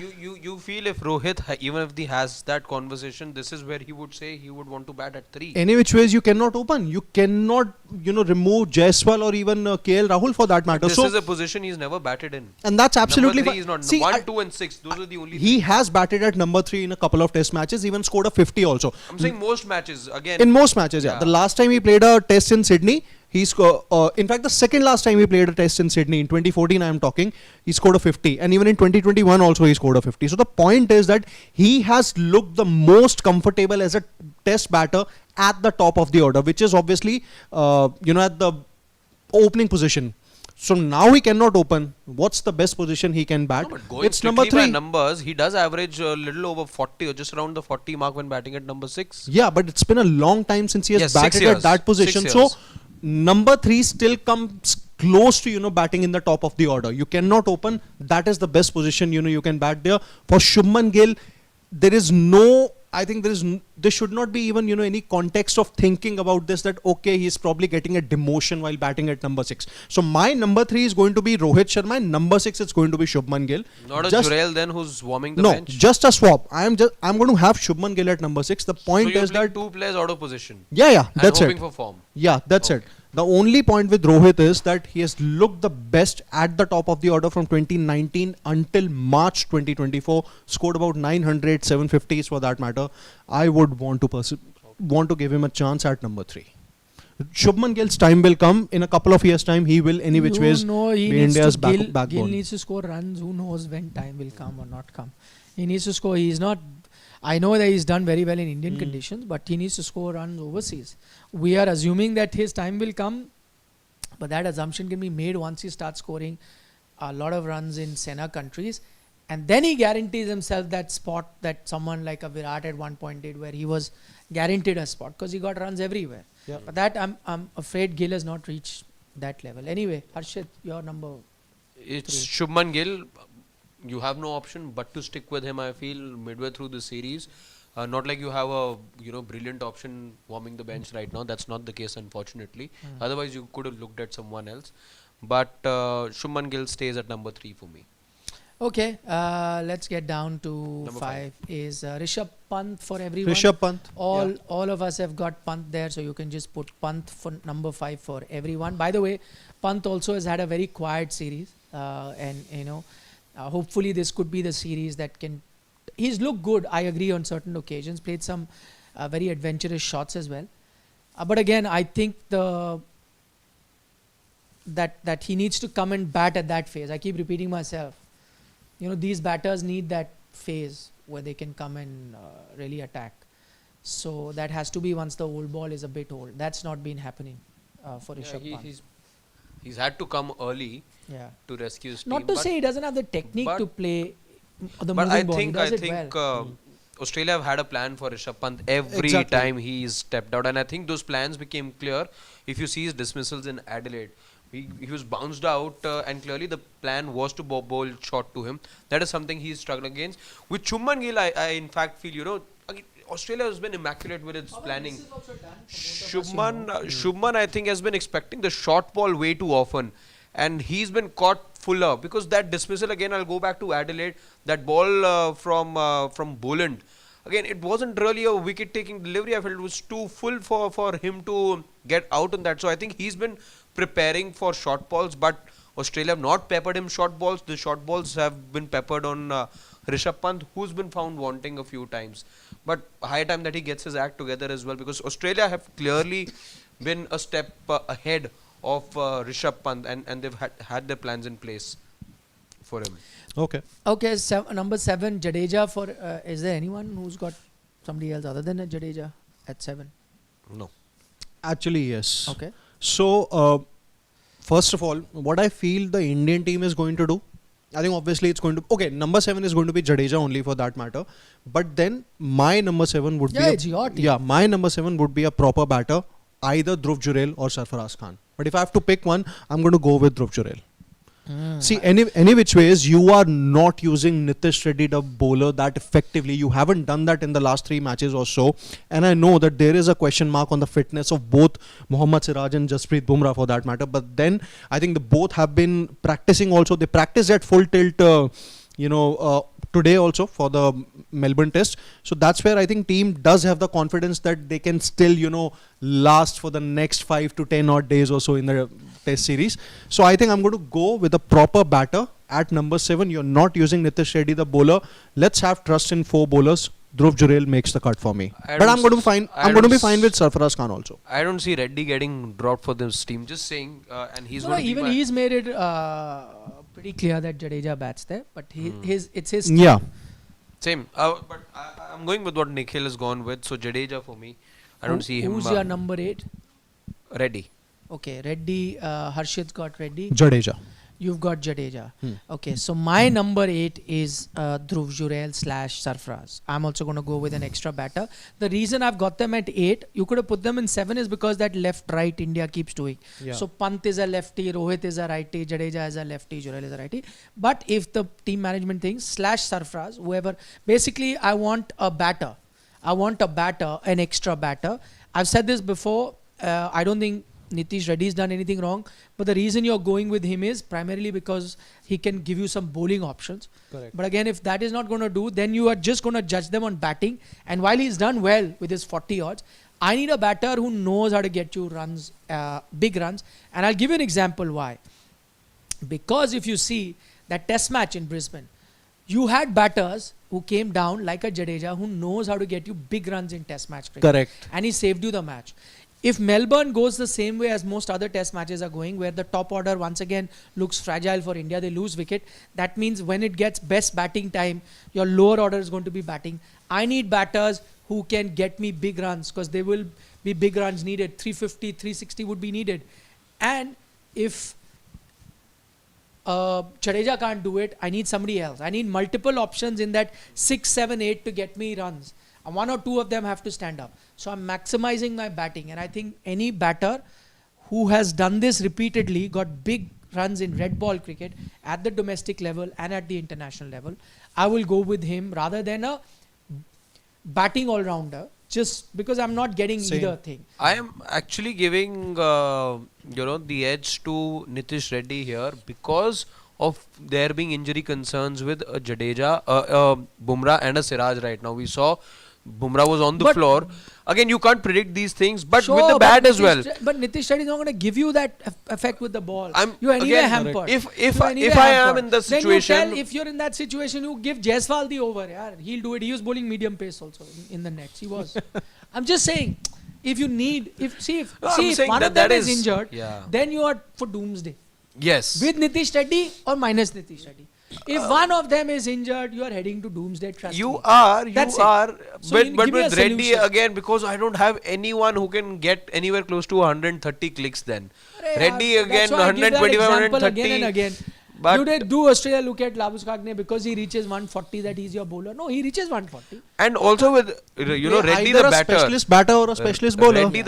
[SPEAKER 2] You feel if Rohit, even if he has that conversation, this is where he would say he would want to bat at 3.
[SPEAKER 3] Any which ways you cannot open. You cannot, remove Jaiswal or even KL Rahul for that matter.
[SPEAKER 2] This
[SPEAKER 3] So,
[SPEAKER 2] is a position he's never batted in.
[SPEAKER 3] and that's absolutely
[SPEAKER 2] Number 3 is
[SPEAKER 3] fine.
[SPEAKER 2] not.
[SPEAKER 3] See,
[SPEAKER 2] 1, 2 and 6. Those are the only
[SPEAKER 3] he has batted at number 3 in a couple of test matches, even scored a 50 also.
[SPEAKER 2] I'm saying most matches. Again,
[SPEAKER 3] In most matches, yeah.
[SPEAKER 2] Yeah.
[SPEAKER 3] The last time he played a test in Sydney, he scored. In fact, the second last time he played a test in Sydney, in 2014, I am talking, he scored a 50. And even in 2021 also he scored a 50. So the point is that he has looked the most comfortable as a test batter at the top of the order, which is obviously, at the opening position. So now he cannot open. What's the best position he can bat?
[SPEAKER 2] no, but going
[SPEAKER 3] It's number
[SPEAKER 2] strictly by
[SPEAKER 3] 3.
[SPEAKER 2] numbers, he does average a little over 40 or just around the 40 mark when batting at number 6.
[SPEAKER 3] Yeah, but it's been a long time since he has
[SPEAKER 2] Yes, 6
[SPEAKER 3] batted
[SPEAKER 2] years.
[SPEAKER 3] at that position.
[SPEAKER 2] 6
[SPEAKER 3] So
[SPEAKER 2] years.
[SPEAKER 3] number 3 still comes close to batting in the top of the order. You cannot open. That is the best position you can bat there. For Shubman Gill, there is no. I think there should not be even any context of thinking about this, that okay, he's probably getting a demotion while batting at number 6. So my number 3 is going to be Rohit Sharma, and number 6 is going to be Shubman Gill.
[SPEAKER 2] Not a
[SPEAKER 3] Just-
[SPEAKER 2] Jurel then who's warming the
[SPEAKER 3] no,
[SPEAKER 2] bench.
[SPEAKER 3] just a swap. I'm going to have Shubman Gill at number 6. The
[SPEAKER 2] So
[SPEAKER 3] point
[SPEAKER 2] you're
[SPEAKER 3] is
[SPEAKER 2] playing
[SPEAKER 3] that
[SPEAKER 2] 2 players out of position.
[SPEAKER 3] yeah,
[SPEAKER 2] And
[SPEAKER 3] that's
[SPEAKER 2] hoping
[SPEAKER 3] it.
[SPEAKER 2] for form.
[SPEAKER 3] Yeah, that's
[SPEAKER 2] Okay.
[SPEAKER 3] it. The only point with Rohit is that he has looked the best at the top of the order from 2019 until March 2024. Scored about 900, 750s for that matter. I would want to give him a chance at number 3. Shubman Gill's time will come. In a couple of years' time, he will any which ways
[SPEAKER 1] he
[SPEAKER 3] be
[SPEAKER 1] needs
[SPEAKER 3] India's
[SPEAKER 1] to Gill
[SPEAKER 3] backbone.
[SPEAKER 1] needs to score runs. Who knows when time will come or not come? He needs to score. He's not. I know that he's done very well in Indian conditions, but he needs to score runs overseas. We are assuming that his time will come, but that assumption can be made once he starts scoring a lot of runs in Sena countries, and then he guarantees himself that spot that someone like a Virat at one point did, where he was guaranteed a spot because he got runs everywhere.
[SPEAKER 3] Yeah.
[SPEAKER 1] But that I'm afraid Gill has not reached that level. Anyway, Harshit, your number.
[SPEAKER 2] It's Shubman Gill. You have no option but to stick with him. I feel midway through the series, not like you have a brilliant option warming the bench right now. That's not the case, unfortunately. Otherwise, you could have looked at someone else. But Shubman Gill stays at number 3 for me.
[SPEAKER 1] Okay, let's get down to
[SPEAKER 2] Number
[SPEAKER 1] 5. Is Rishabh Pant for everyone?
[SPEAKER 3] Rishabh Pant.
[SPEAKER 1] All of us have got Pant there, so you can just put Pant for number 5 for everyone. By the way, Pant also has had a very quiet series, and hopefully this could be the series that can. He's looked good, I agree, on certain occasions. Played some very adventurous shots as well, but again, I think that he needs to come and bat at that phase. I keep repeating myself. These batters need that phase where they can come and really attack. So that has to be once the old ball is a bit old. That's not been happening for Rishabh Pant.
[SPEAKER 2] He's had to come early
[SPEAKER 1] Yeah.
[SPEAKER 2] to rescue his
[SPEAKER 1] Not
[SPEAKER 2] team.
[SPEAKER 1] to
[SPEAKER 2] but
[SPEAKER 1] say he doesn't have the technique to play the
[SPEAKER 2] but
[SPEAKER 1] moving
[SPEAKER 2] I
[SPEAKER 1] ball. He
[SPEAKER 2] think
[SPEAKER 1] does it well.
[SPEAKER 2] Australia have had a plan for Rishabh Pant every
[SPEAKER 3] Exactly.
[SPEAKER 2] time he's stepped out, and I think those plans became clear. If you see his dismissals in Adelaide, he was bounced out, and clearly the plan was to bowl short to him. That is something he's struggled against. With Shubman Gill, I in fact feel again, Australia has been immaculate with its planning. Shubman I think has been expecting the short ball way too often, and he's been caught fuller because that dismissal again. I'll go back to Adelaide. That ball from Boland. Again, it wasn't really a wicket-taking delivery. I felt it was too full for him to get out on that. So I think he's been preparing for short balls, but Australia have not peppered him short balls. The short balls have been peppered on Rishabh Pant, who's been found wanting a few times. But high time that he gets his act together as well, because Australia have clearly been a step ahead of Rishabh Pant, and they've had their plans in place for him.
[SPEAKER 3] Okay.
[SPEAKER 1] Okay, number 7, Jadeja for. Is there anyone who's got somebody else other than a Jadeja at 7?
[SPEAKER 2] No.
[SPEAKER 3] Actually, yes.
[SPEAKER 1] Okay.
[SPEAKER 3] So, first of all, what I feel the Indian team is going to do, I think obviously it's going to. Okay, number 7 is going to be Jadeja only for that matter. But then my number 7 would be.
[SPEAKER 1] It's your team.
[SPEAKER 3] Yeah, my number 7 would be a proper batter, either Dhruv Jurel or Sarfaraz Khan. But if I have to pick one, I'm going to go with Dhruv Jurel. See, any which ways, you are not using Nitish Reddy, the bowler, that effectively. You haven't done that in the last 3 matches or so. And I know that there is a question mark on the fitness of both Mohammad Siraj and Jasprit Bumrah for that matter. But then I think the both have been practicing also. They practiced at full tilt, today also for the Melbourne Test. So that's where I think team does have the confidence that they can still, last for the next 5 to 10 odd days or so in the Test series. So I think I'm going to go with a proper batter at number 7. You're not using Nitish Reddy, the bowler. Let's have trust in 4 bowlers. Dhruv Jurel makes the cut for me. But I'm going to be fine. I'm going to be fine with Sarfaraz Khan also.
[SPEAKER 2] I don't see Reddy getting dropped for this team. Just saying, and he's going to
[SPEAKER 1] even
[SPEAKER 2] be
[SPEAKER 1] he's made it pretty clear that Jadeja bats there, but it's his.
[SPEAKER 3] Yeah.
[SPEAKER 2] same. But I'm going with what Nikhil has gone with. So Jadeja for me. I don't see him.
[SPEAKER 1] Who's your number 8?
[SPEAKER 2] Reddy.
[SPEAKER 1] Okay, Reddy. Harshit's got Reddy.
[SPEAKER 3] Jadeja.
[SPEAKER 1] You've got Jadeja. Okay, so my number 8 is Dhruv Jurel / Sarfaraz. I'm also going to go with an extra batter. The reason I've got them at 8, you could have put them in 7, is because that left-right India keeps doing.
[SPEAKER 3] Yeah.
[SPEAKER 1] So Pant is a lefty, Rohit is a righty, Jadeja is a lefty, Jurel is a righty. But if the team management thinks / Sarfaraz, whoever, basically I want a batter. I want a batter, an extra batter. I've said this before. I don't think Nitish Reddy's done anything wrong, but the reason you're going with him is primarily because he can give you some bowling options.
[SPEAKER 3] Correct.
[SPEAKER 1] But again, if that is not going to do, then you are just going to judge them on batting. And while he's done well with his 40 odds, I need a batter who knows how to get you runs, big runs. And I'll give you an example why. Because if you see that test match in Brisbane, you had batters who came down like a Jadeja who knows how to get you big runs in test match cricket.
[SPEAKER 3] Correct.
[SPEAKER 1] And he saved you the match. if Melbourne goes the same way as most other test matches are going, where the top order once again looks fragile for India, they lose wicket, that means when it gets best batting time, your lower order is going to be batting. I need batters who can get me big runs, because there will be big runs needed. 350, 360 would be needed. And if Jadeja can't do it, I need somebody else. I need multiple options in that 6, 7, 8 to get me runs. And one or two of them have to stand up. So I'm maximizing my batting. And I think any batter who has done this repeatedly, got big runs in red ball cricket at the domestic level and at the international level, I will go with him rather than a batting all-rounder, just because I'm not getting either thing.
[SPEAKER 2] I am actually giving the edge to Nitish Reddy here because of there being injury concerns with Jadeja, Bumrah and a Siraj right now. We saw Bumrah was on the floor. Again, you can't predict these things, but with the bat as well.
[SPEAKER 1] But Nitish Reddy is not going to give you that effect with the ball.
[SPEAKER 2] You're
[SPEAKER 1] anyway hampered.
[SPEAKER 2] If I am in the situation,
[SPEAKER 1] then you tell, if you're in that situation, you give Jaiswal the over. Yeah, he'll do it. He was bowling medium pace also in the nets. He was. I'm just saying, if you need, if one of them is injured, then you are for doomsday.
[SPEAKER 2] Yes.
[SPEAKER 1] With Nitish Reddy or minus Nitish Reddy. If one of them is injured, you are heading to doomsday. Trust me.
[SPEAKER 2] You are.
[SPEAKER 1] So
[SPEAKER 2] but with Reddy again, because I don't have anyone who can get anywhere close to 130 clicks then. Reddy again, 125, 130.
[SPEAKER 1] Again and again. But do Australia look at Labus Kagne because he reaches 140 that he's your bowler? No, he reaches 140.
[SPEAKER 2] And also with Reddy the batter,
[SPEAKER 3] a specialist batter or a specialist bowler.
[SPEAKER 2] Reddy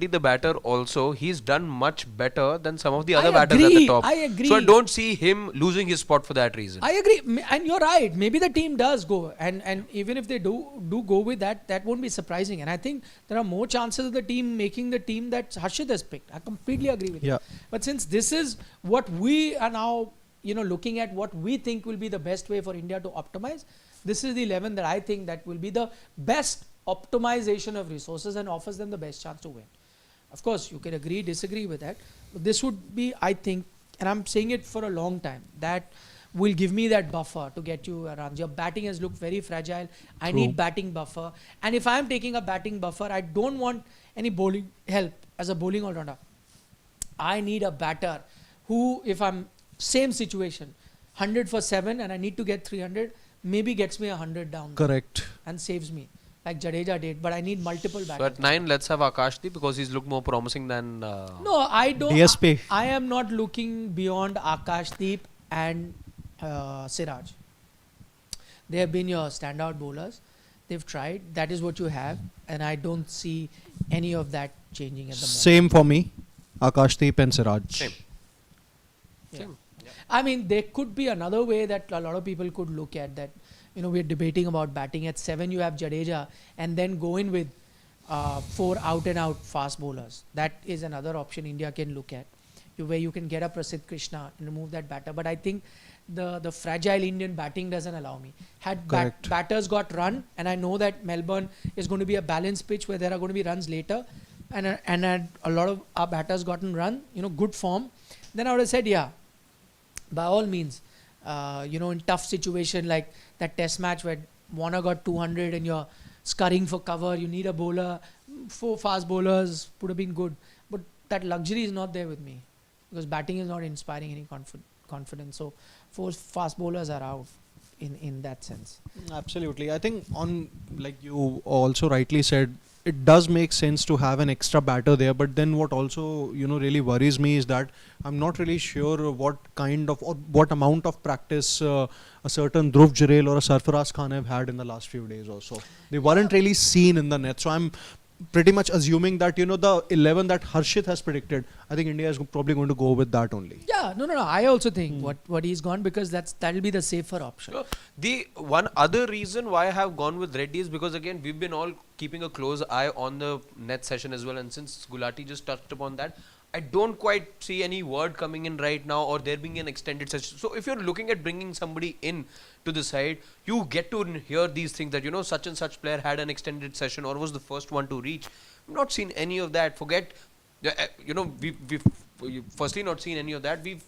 [SPEAKER 2] the batter also, he's done much better than some of the other batters at the top.
[SPEAKER 1] I agree.
[SPEAKER 2] So I don't see him losing his spot for that reason.
[SPEAKER 1] I agree, and you're right. Maybe the team does go, and even if they do go with that, that won't be surprising. And I think there are more chances of the team making the team that Harshit has picked. I completely agree with you. But since this is what we are now, looking at what we think will be the best way for India to optimize, this is the 11 that I think that will be the best optimization of resources and offers them the best chance to win. Of course, you can agree, disagree with that. But this would be, I think, and I'm saying it for a long time, that will give me that buffer to get you runs. Your batting has looked very fragile. I need batting buffer. And if I'm taking a batting buffer, I don't want any bowling help as a bowling all-rounder. I need a batter who, if I'm same situation, 100 for 7 and I need to get 300, maybe gets me 100 down.
[SPEAKER 3] Correct.
[SPEAKER 1] And saves me, like Jadeja did. But I need multiple batters.
[SPEAKER 2] So at 9, let's have AajTak because he's looked more promising than...
[SPEAKER 1] No, I don't.
[SPEAKER 3] DSP.
[SPEAKER 1] I am not looking beyond AajTak and Siraj. They have been your standout bowlers. They've tried. That is what you have. And I don't see any of that changing at the moment.
[SPEAKER 3] Same for me. AajTak and Siraj.
[SPEAKER 2] Same.
[SPEAKER 1] I mean, there could be another way that a lot of people could look at that. We're debating about batting at 7. You have Jadeja, and then go in with 4 out-and-out fast bowlers. That is another option India can look at, where you can get a Prasidh Krishna and remove that batter. But I think the fragile Indian batting doesn't allow me. Had batters got run, and I know that Melbourne is going to be a balanced pitch where there are going to be runs later, and had a lot of our batters gotten run, good form, then I would have said, yeah, by all means, in tough situation like that test match where Warner got 200 and you're scurrying for cover, you need a bowler, 4 fast bowlers would have been good. But that luxury is not there with me because batting is not inspiring any confidence. So 4 fast bowlers are out in that sense.
[SPEAKER 3] Absolutely. I think like you also rightly said, it does make sense to have an extra batter there, but then what also really worries me is that I'm not really sure what kind of or what amount of practice a certain Dhruv Jurel or a Sarfaraz Khan have had in the last few days or so. They weren't really seen in the net, so I'm pretty much assuming that the 11 that Harshit has predicted, I think India is probably going to go with that only.
[SPEAKER 1] Yeah, no. I also think what he's gone, because that'll be the safer option.
[SPEAKER 2] The one other reason why I have gone with Reddy is because again we've been all keeping a close eye on the net session as well, and since Gulati just touched upon that, I don't quite see any word coming in right now or there being an extended session. So if you're looking at bringing somebody in to the side, you get to hear these things that such and such player had an extended session or was the first one to reach. I've not seen any of that. Forget, we've firstly not seen any of that. We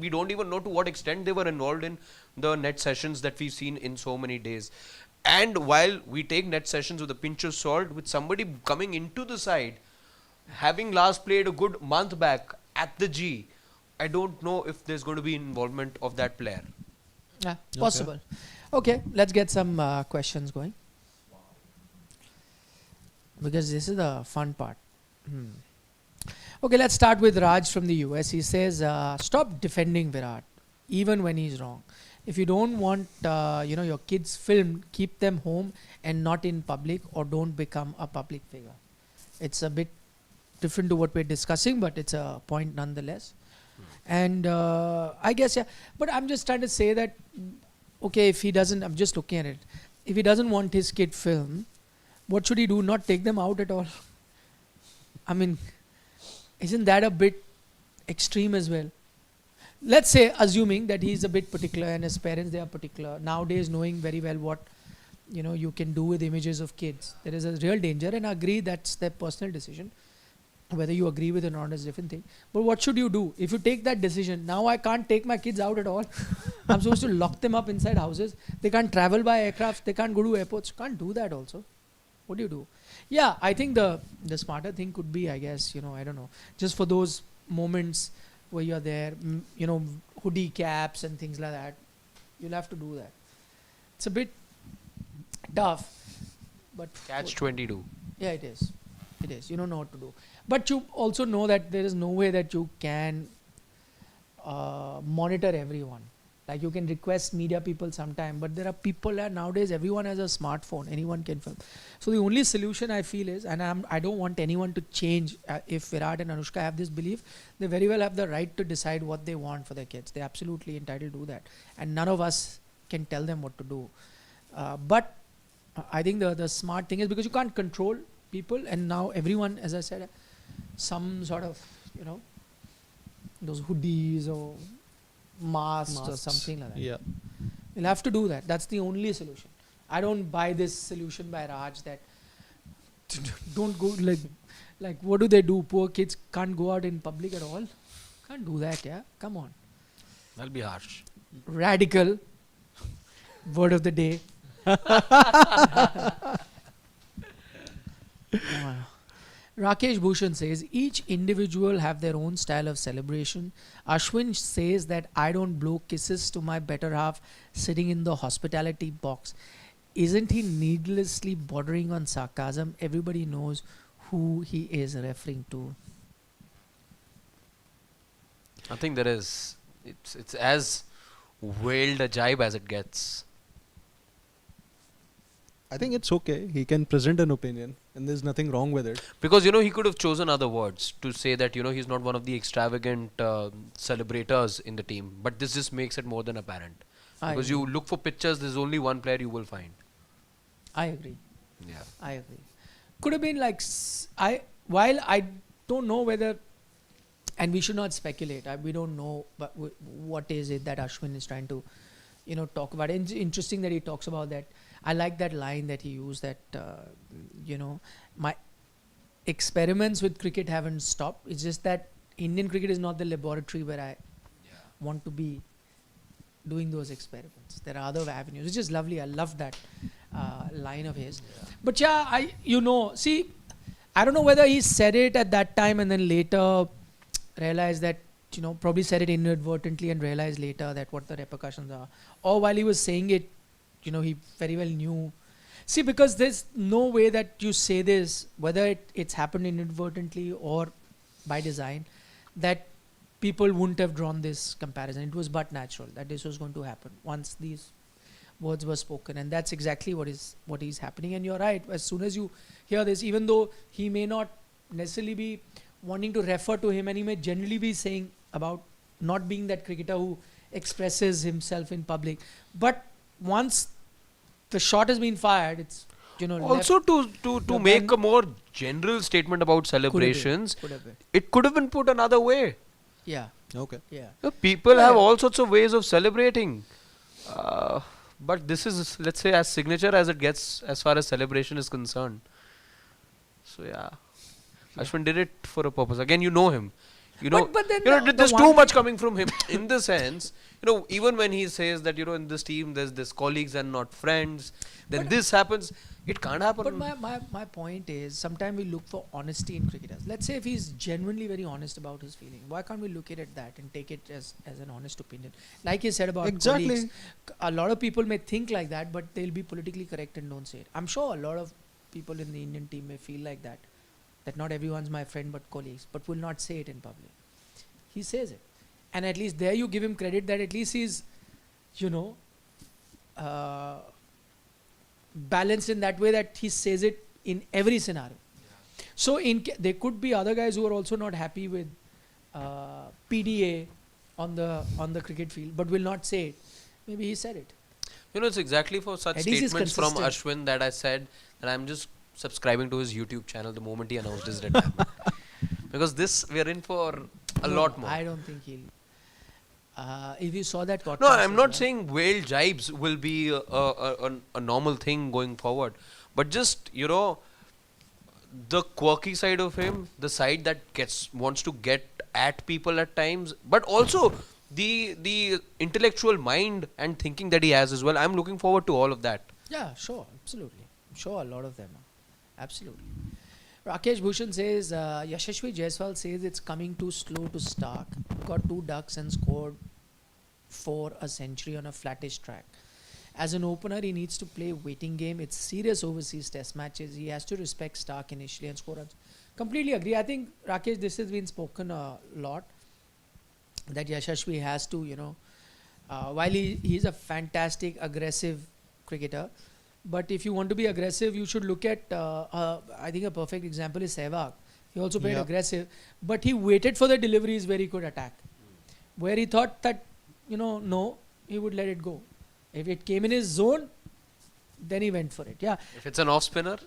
[SPEAKER 2] don't even know to what extent they were involved in the net sessions that we've seen in so many days. And while we take net sessions with a pinch of salt, with somebody coming into the side, Having last played a good month back at the G, I don't know if there's going to be involvement of that player.
[SPEAKER 1] Yeah, possible. Okay, let's get some questions going. Because this is the fun part. Okay, let's start with Raj from the US. He says, stop defending Virat, even when he's wrong. If you don't want your kids filmed, keep them home and not in public, or don't become a public figure. It's a bit different to what we're discussing, but it's a point nonetheless. And I guess, yeah, but I'm just trying to say that, okay, if he doesn't, I'm just looking at it. If he doesn't want his kid filmed, what should he do? Not take them out at all? I mean, isn't that a bit extreme as well? Let's say, assuming that he's a bit particular and his parents, they are particular. Nowadays, knowing very well what you can do with images of kids, there is a real danger, and I agree that's their personal decision. Whether you agree with it or not is a different thing. But what should you do? If you take that decision, now I can't take my kids out at all. I'm supposed to lock them up inside houses. They can't travel by aircraft. They can't go to airports. Can't do that also. What do you do? Yeah, I think the smarter thing could be, I guess, I don't know, just for those moments where you're there, hoodie caps and things like that, you'll have to do that. It's a bit tough, but
[SPEAKER 2] Catch 22.
[SPEAKER 1] yeah, it is. It is. You don't know what to do. But you also know that there is no way that you can monitor everyone. Like you can request media people sometime, but there are people that nowadays everyone has a smartphone. Anyone can film. So the only solution I feel is, and I don't want anyone to change. If Virat and Anushka have this belief, they very well have the right to decide what they want for their kids. They're absolutely entitled to do that, and none of us can tell them what to do. But I think the smart thing is, because you can't control people, and now everyone, as I said, some sort of those hoodies or masks or something like that.
[SPEAKER 3] Yeah.
[SPEAKER 1] You'll have to do that. That's the only solution. I don't buy this solution by Raj that don't go like what do they do? Poor kids can't go out in public at all. Can't do that, yeah. Come on.
[SPEAKER 2] That'll be harsh.
[SPEAKER 1] Radical. Word of the day. Rakesh Bhushan says, each individual have their own style of celebration. Ashwin says that I don't blow kisses to my better half sitting in the hospitality box. Isn't he needlessly bordering on sarcasm? Everybody knows who he is referring to.
[SPEAKER 2] I think there is. It's as veiled a jibe as it gets.
[SPEAKER 3] I think it's okay. He can present an opinion, and there's nothing wrong with it.
[SPEAKER 2] Because, he could have chosen other words to say that, he's not one of the extravagant celebrators in the team. But this just makes it more than apparent. Because you look for pictures, there's only one player you will find.
[SPEAKER 1] I agree.
[SPEAKER 2] Yeah.
[SPEAKER 1] I agree. Could have been like, while I don't know whether, and we should not speculate, we don't know but what is it that Ashwin is trying to, talk about. It's interesting that he talks about that. I like that line that he used that, my experiments with cricket haven't stopped. It's just that Indian cricket is not the laboratory where I want to be doing those experiments. There are other avenues, which is lovely. I love that line of his. Yeah. But yeah, see, I don't know whether he said it at that time and then later realized that, probably said it inadvertently and realized later that what the repercussions are. Or while he was saying it, he very well knew. See, because there's no way that you say this, whether it's happened inadvertently or by design, that people wouldn't have drawn this comparison. It was but natural that this was going to happen once these words were spoken, and that's exactly what is happening. And you're right. As soon as you hear this, even though he may not necessarily be wanting to refer to him, and he may generally be saying about not being that cricketer who expresses himself in public, but once the shot has been fired, it's
[SPEAKER 2] also to make a more general statement about celebrations, it could have been put another way.
[SPEAKER 1] Yeah.
[SPEAKER 3] Okay.
[SPEAKER 1] Yeah.
[SPEAKER 2] People have all sorts of ways of celebrating, but this is, let's say, as signature as it gets as far as celebration is concerned. So yeah, Ashwin did it for a purpose. Again, you know him.
[SPEAKER 1] But then
[SPEAKER 2] there's too much coming from him in the sense, even when he says that, in this team there's colleagues and not friends, then this happens. It can't happen.
[SPEAKER 1] But my point is, sometimes we look for honesty in cricketers. Let's say if he's genuinely very honest about his feeling, why can't we look at that and take it as an honest opinion? Like you said about
[SPEAKER 3] Exactly.
[SPEAKER 1] colleagues, a lot of people may think like that, but they'll be politically correct and don't say it. I'm sure a lot of people in the Indian team may feel like that not everyone's my friend but colleagues, but will not say it in public. He says it. And at least there you give him credit that at least he's, balanced in that way that he says it in every scenario. So there could be other guys who are also not happy with PDA on the cricket field, but will not say it. Maybe he said it.
[SPEAKER 2] It's exactly for such
[SPEAKER 1] At least he's
[SPEAKER 2] statements from
[SPEAKER 1] consistent.
[SPEAKER 2] Ashwin that I said that I'm just subscribing to his YouTube channel the moment he announced his retirement. Because this, we're in for a lot more.
[SPEAKER 1] I don't think he'll. If you saw that podcast.
[SPEAKER 2] No, I'm
[SPEAKER 1] as
[SPEAKER 2] not
[SPEAKER 1] well.
[SPEAKER 2] saying whale jibes will be a normal thing going forward. But just, the quirky side of him, the side that wants to get at people at times, but also the intellectual mind and thinking that he has as well. I'm looking forward to all of that.
[SPEAKER 1] Yeah, sure, absolutely. I'm sure a lot of them are. Absolutely. Rakesh Bhushan says, Yashasvi Jaiswal says it's coming too slow to Stark. Got 2 ducks and scored 4 a century on a flattish track. As an opener, he needs to play waiting game. It's serious overseas test matches. He has to respect Stark initially and score runs. Completely agree. I think, Rakesh, this has been spoken a lot. That Yashasvi has to, while he's a fantastic, aggressive cricketer, but if you want to be aggressive, you should look at, I think a perfect example is Sehwag. He also played aggressive, but he waited for the deliveries where he could attack. Where he thought that, no, he would let it go. If it came in his zone, then he went for it. Yeah.
[SPEAKER 2] If it's an off spinner,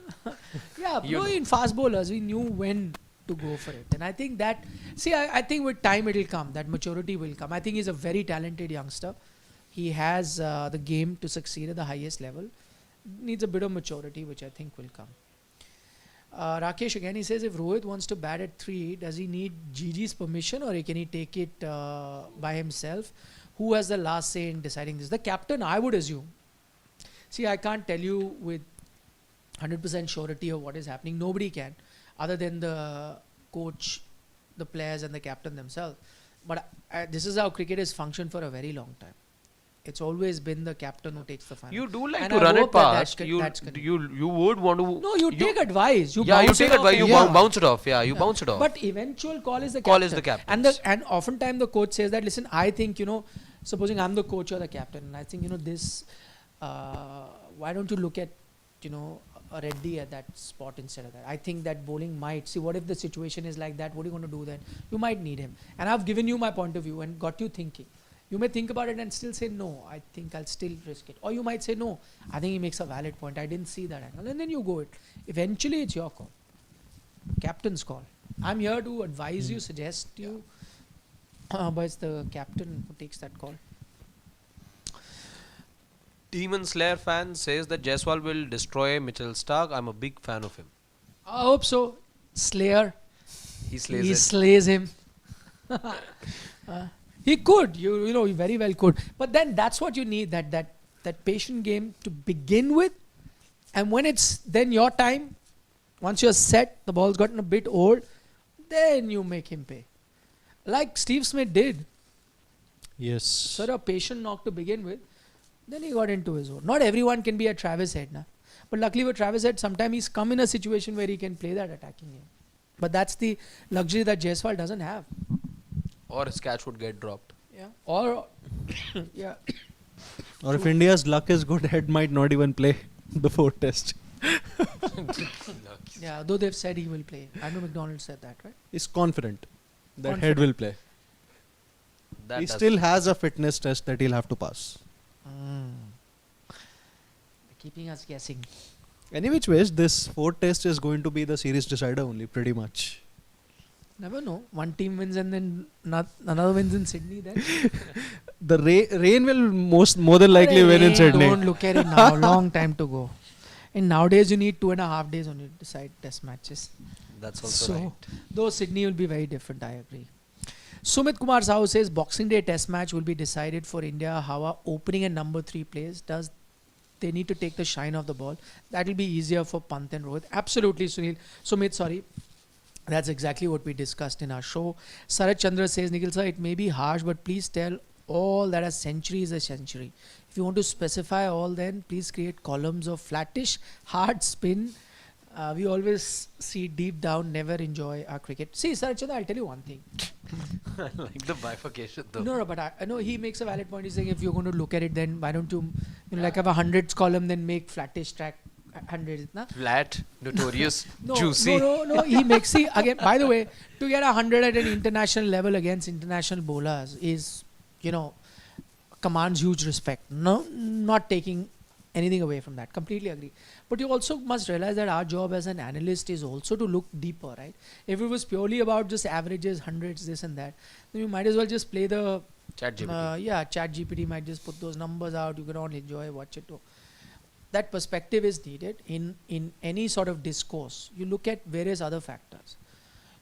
[SPEAKER 1] Yeah, in fast bowlers, we knew when to go for it. And I think that, I think with time it will come, that maturity will come. I think he's a very talented youngster. He has the game to succeed at the highest level. Needs a bit of maturity, which I think will come. Rakesh again, he says, if Rohit wants to bat at 3, does he need Gigi's permission or can he take it by himself? Who has the last say in deciding this? The captain, I would assume. I can't tell you with 100% surety of what is happening. Nobody can, other than the coach, the players and the captain themselves. But this is how cricket has functioned for a very long time. It's always been the captain who takes the final.
[SPEAKER 2] you do like
[SPEAKER 1] And
[SPEAKER 2] to
[SPEAKER 1] I
[SPEAKER 2] run it
[SPEAKER 1] hope that
[SPEAKER 2] past. You would want to.
[SPEAKER 1] No, you take advice. You
[SPEAKER 2] you
[SPEAKER 1] bounce
[SPEAKER 2] take
[SPEAKER 1] it off
[SPEAKER 2] advice. You
[SPEAKER 1] and-
[SPEAKER 2] bounce it off. Yeah, you bounce it off.
[SPEAKER 1] But eventual call is the
[SPEAKER 2] Call
[SPEAKER 1] captain.
[SPEAKER 2] is the captain's.
[SPEAKER 1] And oftentimes the coach says that, listen, I think, supposing I'm the coach or the captain, and I think, this, why don't you look at, a Reddy at that spot instead of that? I think that bowling might, what if the situation is like that? What are you going to do then? You might need him. And I've given you my point of view and got you thinking. You may think about it and still say, no, I think I'll still risk it. Or you might say, no, I think he makes a valid point. I didn't see that angle. And then you go it. Eventually, it's your call. Captain's call. I'm here to advise you, suggest you. But it's the captain who takes that call.
[SPEAKER 2] Demon Slayer fan says that Jaiswal will destroy Mitchell Stark. I'm a big fan of him.
[SPEAKER 1] I hope so. Slayer.
[SPEAKER 2] He slays
[SPEAKER 1] He
[SPEAKER 2] it.
[SPEAKER 1] slays him. He could, he very well could. But then that's what you need, that patient game to begin with. And when it's then your time, once you're set, the ball's gotten a bit old, then you make him pay. Like Steve Smith did.
[SPEAKER 3] Yes.
[SPEAKER 1] Sort of patient knock to begin with. Then he got into his own. Not everyone can be a Travis Head. Nah? But luckily for Travis Head, sometimes he's come in a situation where he can play that attacking game. But that's the luxury that Jaiswal doesn't have.
[SPEAKER 2] Or his catch would get dropped.
[SPEAKER 1] Yeah. Or, yeah.
[SPEAKER 3] Or if India's luck is good, Head might not even play before Test.
[SPEAKER 1] Yeah, though they've said he will play. Andrew McDonald said that, right?
[SPEAKER 3] He's confident that
[SPEAKER 1] Confident.
[SPEAKER 3] Head will play.
[SPEAKER 2] That
[SPEAKER 3] He
[SPEAKER 2] does-
[SPEAKER 3] still has a fitness test that he'll have to pass.
[SPEAKER 1] Keeping us guessing.
[SPEAKER 3] Any which ways, this 4th Test is going to be the series decider only, pretty much.
[SPEAKER 1] Never know. One team wins and then another wins in Sydney then.
[SPEAKER 3] The rain will more than likely win in Sydney.
[SPEAKER 1] Don't look at it now. Long time to go. And nowadays you need 2.5 days only to decide test matches.
[SPEAKER 2] That's also right.
[SPEAKER 1] Though Sydney will be very different, I agree. Sumit Kumar Sahu says Boxing Day test match will be decided for India how our opening and number 3 plays. Does they need to take the shine off the ball. That will be easier for Pant and Rohit. Absolutely, Sunil. Sumit, sorry. That's exactly what we discussed in our show. Sarat Chandra says, Nikhil sir, it may be harsh, but please tell all that a century is a century. If you want to specify all, then please create columns of flattish, hard spin. We always see deep down, never enjoy our cricket. See, Sarat Chandra, I'll tell you one thing.
[SPEAKER 2] I like the bifurcation though.
[SPEAKER 1] No, but I know he makes a valid point. He's saying if you're going to look at it, then why don't you, like have a hundreds column, then make flattish track hundreds, na?
[SPEAKER 2] Flat, notorious,
[SPEAKER 1] No,
[SPEAKER 2] juicy.
[SPEAKER 1] no. He makes, see, again, by the way, to get 100 at an international level against international bowlers is, commands huge respect. No, not taking anything away from that. Completely agree. But you also must realize that our job as an analyst is also to look deeper, right? If it was purely about just averages, hundreds, this and that, then you might as well just play the
[SPEAKER 2] ChatGPT.
[SPEAKER 1] Chat GPT might just put those numbers out. You can all enjoy, watch it. That perspective is needed in any sort of discourse. You look at various other factors.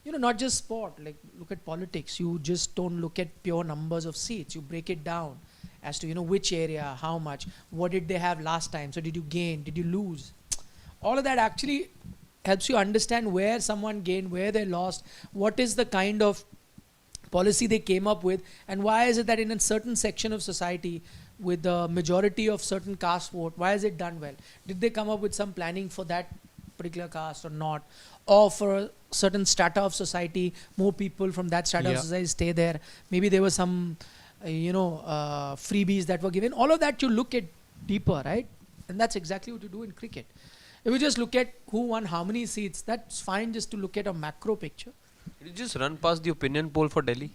[SPEAKER 1] Not just sport, like look at politics. You just don't look at pure numbers of seats. You break it down as to, which area, how much, what did they have last time? So did you gain? Did you lose? All of that actually helps you understand where someone gained, where they lost, what is the kind of policy they came up with, and why is it that in a certain section of society with the majority of certain caste vote, why is it done well? Did they come up with some planning for that particular caste or not? Or for a certain strata of society, more people from that strata of society stay there. Maybe there were some, freebies that were given. All of that you look at deeper, right? And that's exactly what you do in cricket. If you just look at who won how many seats, that's fine just to look at a macro picture.
[SPEAKER 2] Did you just run past the opinion poll for Delhi?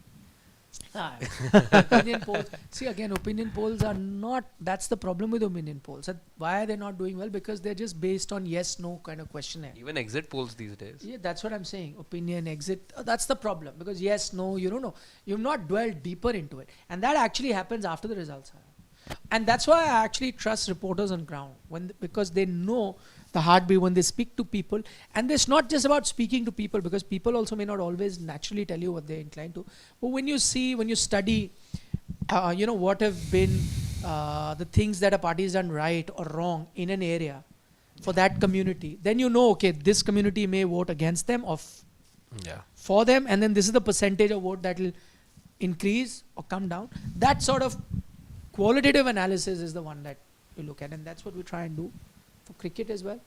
[SPEAKER 1] Opinion polls. See, again, opinion polls are not, that's the problem with opinion polls. Why are they not doing well? Because they're just based on yes, no kind of questionnaire.
[SPEAKER 2] Even exit polls these days.
[SPEAKER 1] Yeah, that's what I'm saying. Opinion, exit, that's the problem. Because yes, no, you don't know. You've not dwelled deeper into it. And that actually happens after the results are. And that's why I actually trust reporters on ground. Because they know the heartbeat when they speak to people. And it's not just about speaking to people, because people also may not always naturally tell you what they're inclined to. But when you see, when you study, what have been the things that a party has done right or wrong in an area for that community, then you know, okay, this community may vote against them or for them, and then this is the percentage of vote that will increase or come down. That sort of qualitative analysis is the one that you look at, and that's what we try and do for cricket as well.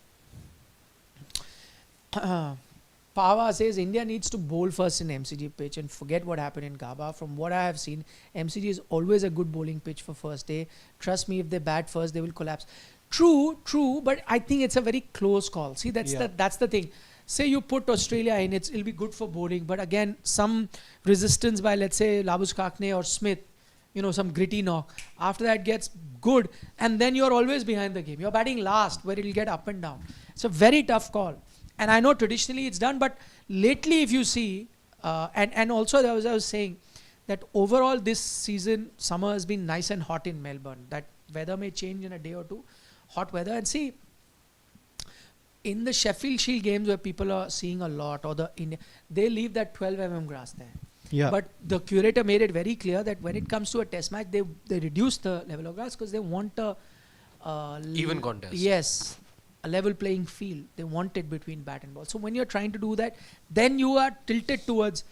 [SPEAKER 1] Pava says India needs to bowl first in MCG pitch and forget what happened in Gaba. From what I have seen, MCG is always a good bowling pitch for first day. Trust me, if they bat first, they will collapse. True, but I think it's a very close call. See, that's the thing. Say you put Australia in, it'll be good for bowling, but again, some resistance by, let's say, Labus Kakne or Smith, some gritty knock. After that gets good, and then you're always behind the game. You're batting last, where it'll get up and down. It's a very tough call. And I know traditionally it's done, but lately if you see, and also I was saying that overall this season, summer has been nice and hot in Melbourne. That weather may change in a day or two, hot weather. And see, in the Sheffield Shield games where people are seeing a lot, or they leave that 12 grass there.
[SPEAKER 3] Yeah.
[SPEAKER 1] But the curator made it very clear that when it comes to a test match, they reduce the level of grass because they want a
[SPEAKER 2] even contest.
[SPEAKER 1] Yes, a level playing field. They want it between bat and ball. So when you're trying to do that, then you are tilted towards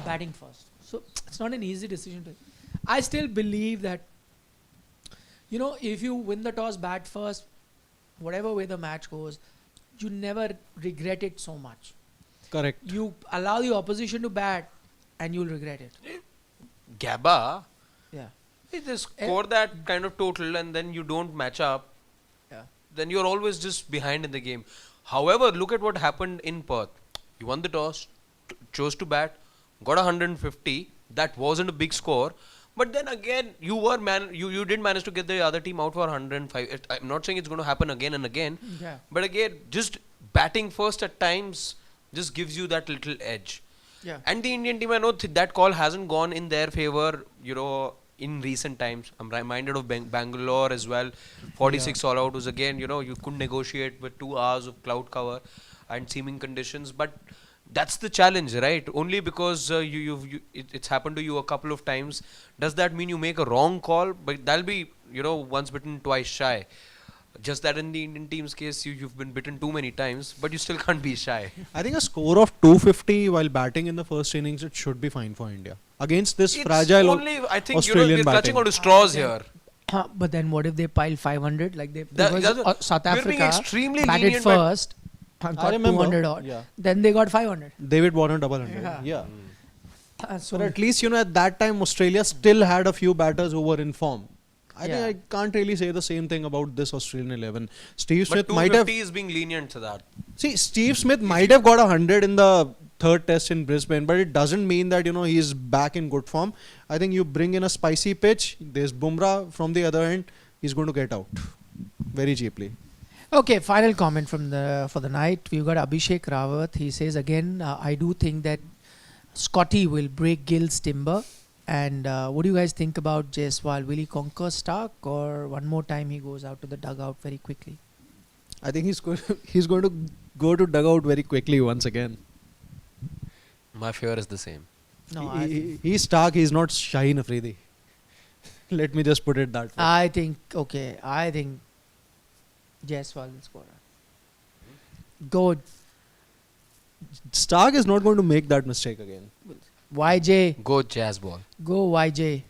[SPEAKER 1] batting first. So it's not an easy decision to. I still believe that, if you win the toss, bat first, whatever way the match goes, you never regret it so much.
[SPEAKER 3] Correct.
[SPEAKER 1] You allow the opposition to bat, and you'll regret it.
[SPEAKER 2] Gaba,
[SPEAKER 1] Yeah.
[SPEAKER 2] they score that kind of total and then you don't match up, then you're always just behind in the game. However, look at what happened in Perth. You won the toss, chose to bat, got 150. That wasn't a big score. But then again, you did manage to get the other team out for 105. I'm not saying it's going to happen again and again.
[SPEAKER 1] Yeah.
[SPEAKER 2] But again, just batting first at times just gives you that little edge.
[SPEAKER 1] Yeah.
[SPEAKER 2] And the Indian team, I know that call hasn't gone in their favor, in recent times. I'm reminded of Bangalore as well. 46 all out was again, you couldn't negotiate with 2 hours of cloud cover and seaming conditions. But That's the challenge, right? Only because it's happened to you a couple of times. Does that mean you make a wrong call? But that'll be, once bitten, twice shy. Just that in the Indian team's case, you've been bitten too many times, but you still can't be shy.
[SPEAKER 3] I think a score of 250 while batting in the first innings, it should be fine for India against this
[SPEAKER 2] It's
[SPEAKER 3] fragile
[SPEAKER 2] only, I think,
[SPEAKER 3] Australian
[SPEAKER 2] we're clutching
[SPEAKER 3] batting.
[SPEAKER 2] onto straws here.
[SPEAKER 1] But then what if they pile 500? Like
[SPEAKER 2] That-
[SPEAKER 1] because
[SPEAKER 2] that's-
[SPEAKER 1] South
[SPEAKER 2] we're being
[SPEAKER 1] Africa
[SPEAKER 2] extremely
[SPEAKER 1] batted
[SPEAKER 2] lenient, but-
[SPEAKER 1] first and
[SPEAKER 3] I
[SPEAKER 1] got
[SPEAKER 3] remember.
[SPEAKER 1] 200 odd.
[SPEAKER 3] Yeah.
[SPEAKER 1] Then they got 500.
[SPEAKER 3] David Warner double 100.
[SPEAKER 1] Yeah.
[SPEAKER 3] Yeah.
[SPEAKER 1] So
[SPEAKER 3] But at least, at that time, Australia still had a few batters who were in form. I
[SPEAKER 1] Yeah.
[SPEAKER 3] think I can't really say the same thing about this Australian 11. Steve
[SPEAKER 2] But
[SPEAKER 3] Smith might have...
[SPEAKER 2] 250 is being lenient to that.
[SPEAKER 3] See, Steve Smith might have got 100 in the third test in Brisbane, but it doesn't mean that, he's back in good form. I think you bring in a spicy pitch, there's Bumrah from the other end, he's going to get out very cheaply.
[SPEAKER 1] okay, final comment for the night. We've got Abhishek Rawat. He says again, I do think that Scotty will break Gill's timber. And what do you guys think about Jaiswal? Will he conquer Stark, or one more time he goes out to the dugout very quickly?
[SPEAKER 3] I think he's going to go to dugout very quickly once again.
[SPEAKER 2] My fear is the same.
[SPEAKER 1] No,
[SPEAKER 3] He's Stark, he's not Shaheen Afridi. Let me just put it that way.
[SPEAKER 1] I think Jaiswal will score. Go
[SPEAKER 3] Stark is not going to make that mistake again.
[SPEAKER 1] YJ.
[SPEAKER 2] Go Jazz ball.
[SPEAKER 1] Go YJ.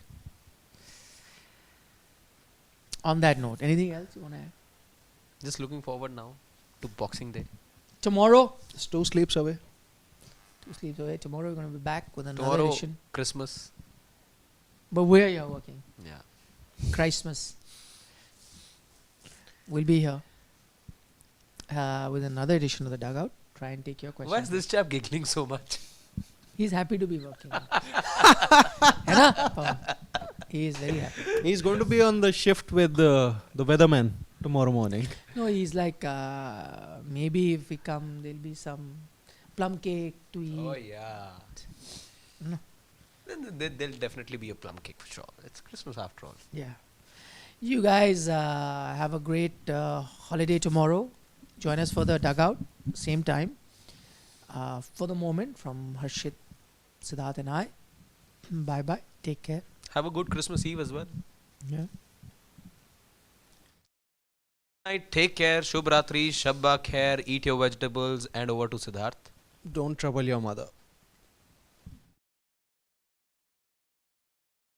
[SPEAKER 1] On that note, anything else you want to add?
[SPEAKER 2] Just looking forward now to Boxing Day.
[SPEAKER 1] Tomorrow,
[SPEAKER 3] Just 2 sleeps away.
[SPEAKER 1] 2 sleeps away. Tomorrow we're going to be back with another
[SPEAKER 2] Tomorrow,
[SPEAKER 1] edition.
[SPEAKER 2] Christmas.
[SPEAKER 1] But where you're working?
[SPEAKER 2] Yeah.
[SPEAKER 1] Christmas. We'll be here with another edition of the Dugout. Try and take your questions.
[SPEAKER 2] Why is this chap giggling so much?
[SPEAKER 1] He's happy to be working. है ना? Pawan? He is very happy.
[SPEAKER 3] He's going to be on the shift with the weatherman tomorrow morning.
[SPEAKER 1] No, he's like, maybe if we come, there'll be some plum cake to eat.
[SPEAKER 2] Oh, yeah.
[SPEAKER 1] No.
[SPEAKER 2] Then there'll definitely be a plum cake for sure. It's Christmas after all.
[SPEAKER 1] Yeah. You guys have a great holiday tomorrow. Join us for the Dugout, same time. For the moment, from Harshit, Siddharth and I, bye-bye. Take care.
[SPEAKER 2] Have a good Christmas Eve as well.
[SPEAKER 1] Yeah.
[SPEAKER 2] Take care. Shubh Ratri, Shabba Khair, eat your vegetables, and over to Siddharth.
[SPEAKER 3] Don't trouble your mother.